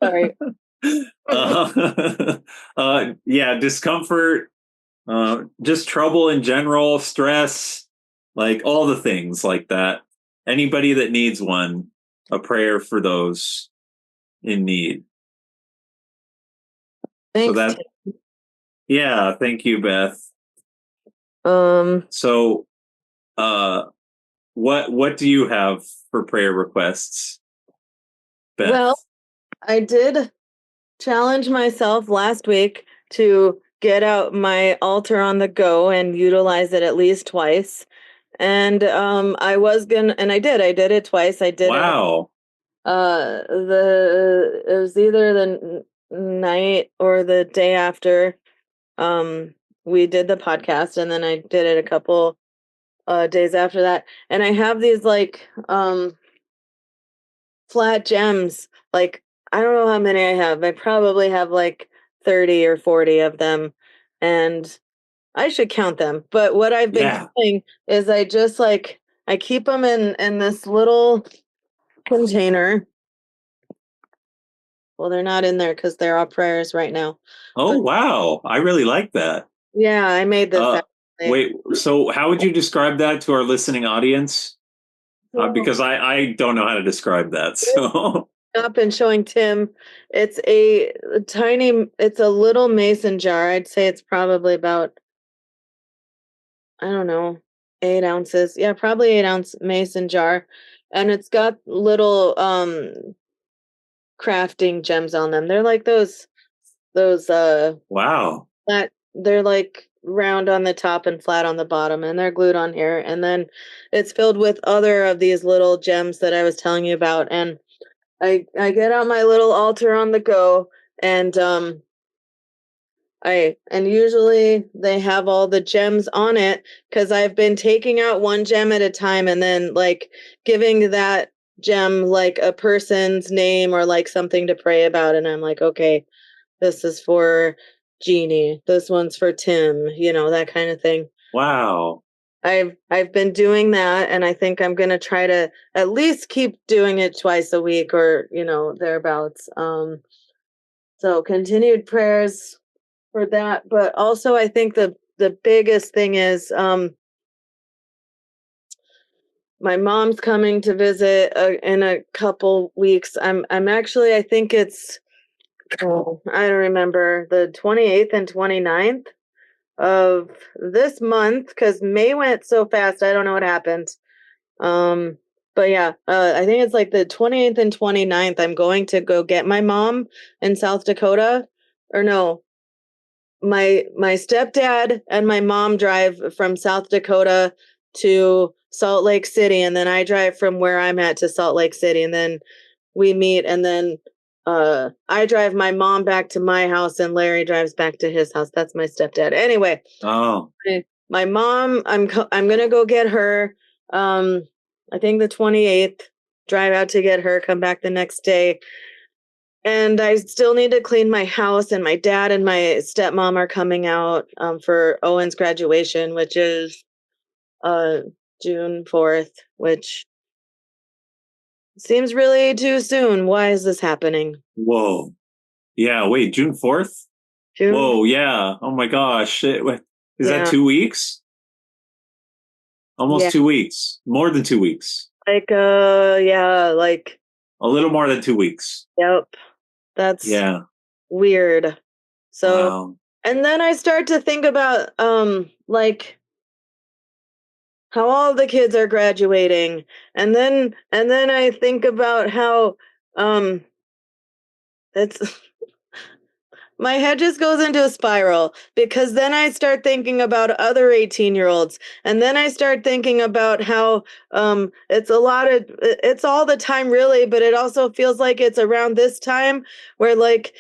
Sorry. Yeah, discomfort, just trouble in general, stress, like all the things like that. Anybody that needs one, a prayer for those in need. So Thanks. that, yeah, thank you, Beth. Um, So, uh, what do you have for prayer requests, Beth? well, I did challenge myself last week to get out my altar on the go and utilize it at least twice. And I was gonna, and I did. I did it twice. I did it. Wow. It was either the night or the day after we did the podcast, and then I did it a couple days after that. And I have these like flat gems. Like, I don't know how many I have. I probably have like 30 or 40 of them, and I should count them. But what I've been Yeah. doing is I just like I keep them in this little container. Well, they're not in there because they're all prayers right now. Oh, wow. I really like that. Yeah, I made this. Wait, so how would you describe that to our listening audience? Because I don't know how to describe that. So Up and showing Tim, it's a tiny, it's a little mason jar. I'd say it's probably about, I don't know, 8 ounces. Yeah, probably 8 ounce mason jar. And it's got little crafting gems on them. They're like those wow. that they're like round on the top and flat on the bottom, and they're glued on here. And then it's filled with other of these little gems that I was telling you about. And I get out my little altar on the go, and and usually they have all the gems on it because I've been taking out one gem at a time and then like giving that gem like a person's name or like something to pray about. And I'm like, okay, this is for Jeannie. This one's for Tim, that kind of thing. Wow. I've been doing that, and I think I'm gonna try to at least keep doing it twice a week or, thereabouts. So continued prayers for that. But also I think the biggest thing is my mom's coming to visit in a couple weeks. I'm actually, I think it's I don't remember, the 28th and 29th of this month, because May went so fast. I don't know what happened. But yeah, I think it's like the 28th and 29th. I'm going to go get my mom in South Dakota. Or no, my stepdad and my mom drive from South Dakota to Salt Lake City, and then I drive from where I'm at to Salt Lake City, and then we meet, and then I drive my mom back to my house and Larry drives back to his house. That's my stepdad. Anyway. Oh. My mom, I'm going to go get her. I think the 28th, drive out to get her, come back the next day. And I still need to clean my house, and my dad and my stepmom are coming out for Owen's graduation, which is June 4th, which seems really too soon. Why is this happening? Whoa. Yeah, wait, June 4th? June? Whoa, yeah. Oh my gosh. Is that 2 weeks? Almost 2 weeks. More than 2 weeks. Like, like a little more than 2 weeks. Yep. That's weird. So, wow. And then I start to think about, like, how all the kids are graduating. And then I think about how, it's, my head just goes into a spiral, because then I start thinking about other 18-year-olds. And then I start thinking about how it's all the time really, but it also feels like it's around this time where like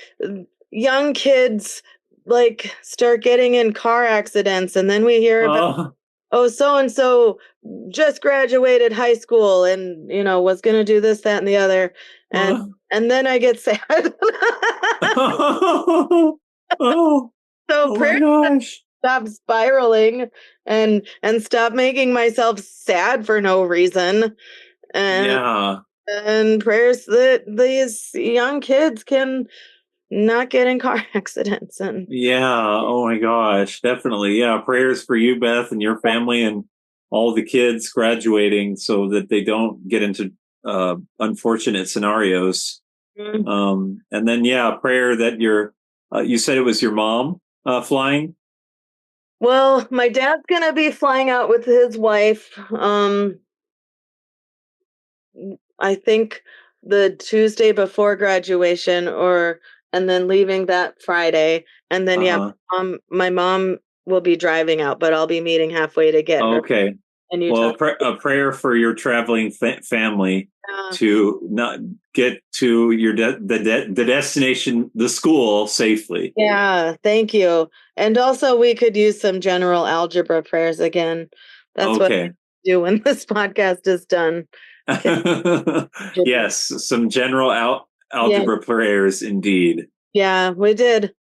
young kids like start getting in car accidents. And then we hear about, so-and-so just graduated high school and, was going to do this, that, and the other. And then I get sad. So my gosh. Stop spiraling and stop making myself sad for no reason. And prayers that these young kids can not get in car accidents. And Yeah. Oh my gosh. Definitely. Yeah. Prayers for you, Beth, and your family and all the kids graduating so that they don't get into unfortunate scenarios. And then, yeah, prayer that you said it was your mom flying. well, my dad's gonna be flying out with his wife. I think the Tuesday before graduation, and then leaving that Friday, and then my mom will be driving out, but I'll be meeting halfway to get her Okay. in Utah. Well, a prayer for your traveling family Yeah. to not get to your the destination, the school, safely. Yeah, thank you. And also, we could use some general algebra prayers again. That's what I do when this podcast is done. Yes, some general algebra prayers indeed. Yeah, we did.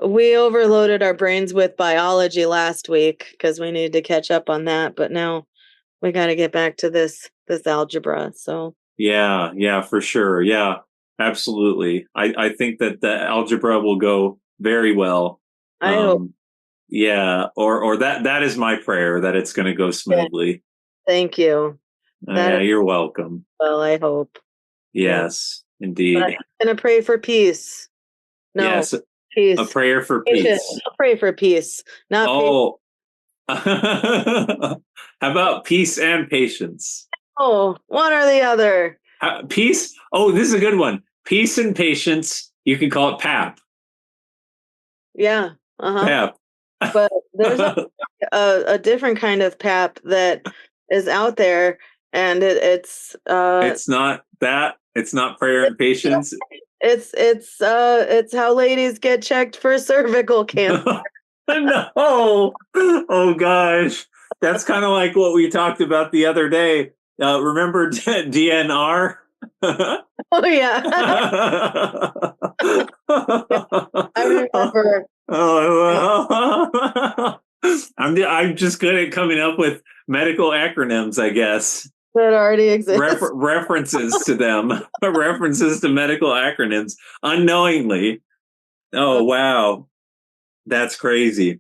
We overloaded our brains with biology last week because we needed to catch up on that, but now we got to get back to this algebra. So yeah, for sure. Yeah, absolutely. I think that the algebra will go very well. I hope. Yeah, or that is my prayer, that it's going to go smoothly. Thank you. Yeah, you're welcome. Well, I hope. Yes, indeed. But I'm going to pray for peace. No, yes, peace. A prayer for peace. I'll pray for peace. Not How about peace and patience? Oh, one or the other. Peace. Oh, this is a good one. Peace and patience. You can call it PAP. Yeah. PAP. But there's a different kind of PAP that is out there, and it's not that. It's not prayer and patience. It's how ladies get checked for cervical cancer. No. Oh gosh. That's kind of like what we talked about the other day. Remember DNR? Oh yeah. I remember. I'm just good at coming up with medical acronyms, I guess. That already exists. References to them. References to medical acronyms unknowingly. Oh wow. That's crazy.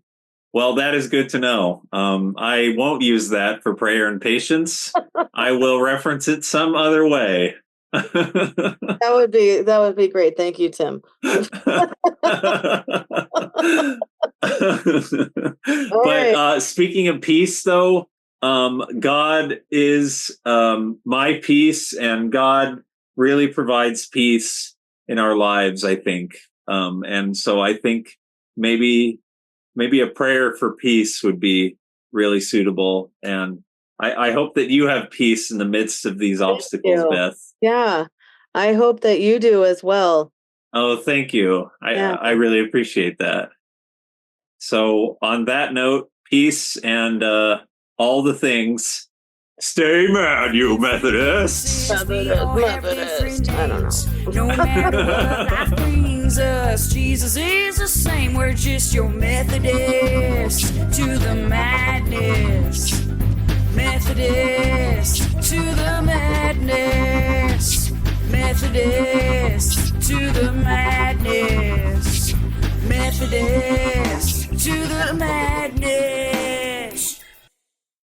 Well, that is good to know. I won't use that for prayer and patience. I will reference it some other way. That would be great. Thank you, Tim. But speaking of peace, though, God is my peace, and God really provides peace in our lives, I think. And so I think maybe a prayer for peace would be really suitable. And I hope that you have peace in the midst of these obstacles, Beth. Yeah, I hope that you do as well. Oh, thank you. I really appreciate that. So on that note, peace and all the things. Stay mad, you Methodists. Methodist. I don't know. No matter what life brings us, Jesus is the same. We're just your Methodist to the madness. Methodist to the madness. Methodist to the madness. Methodist to the madness.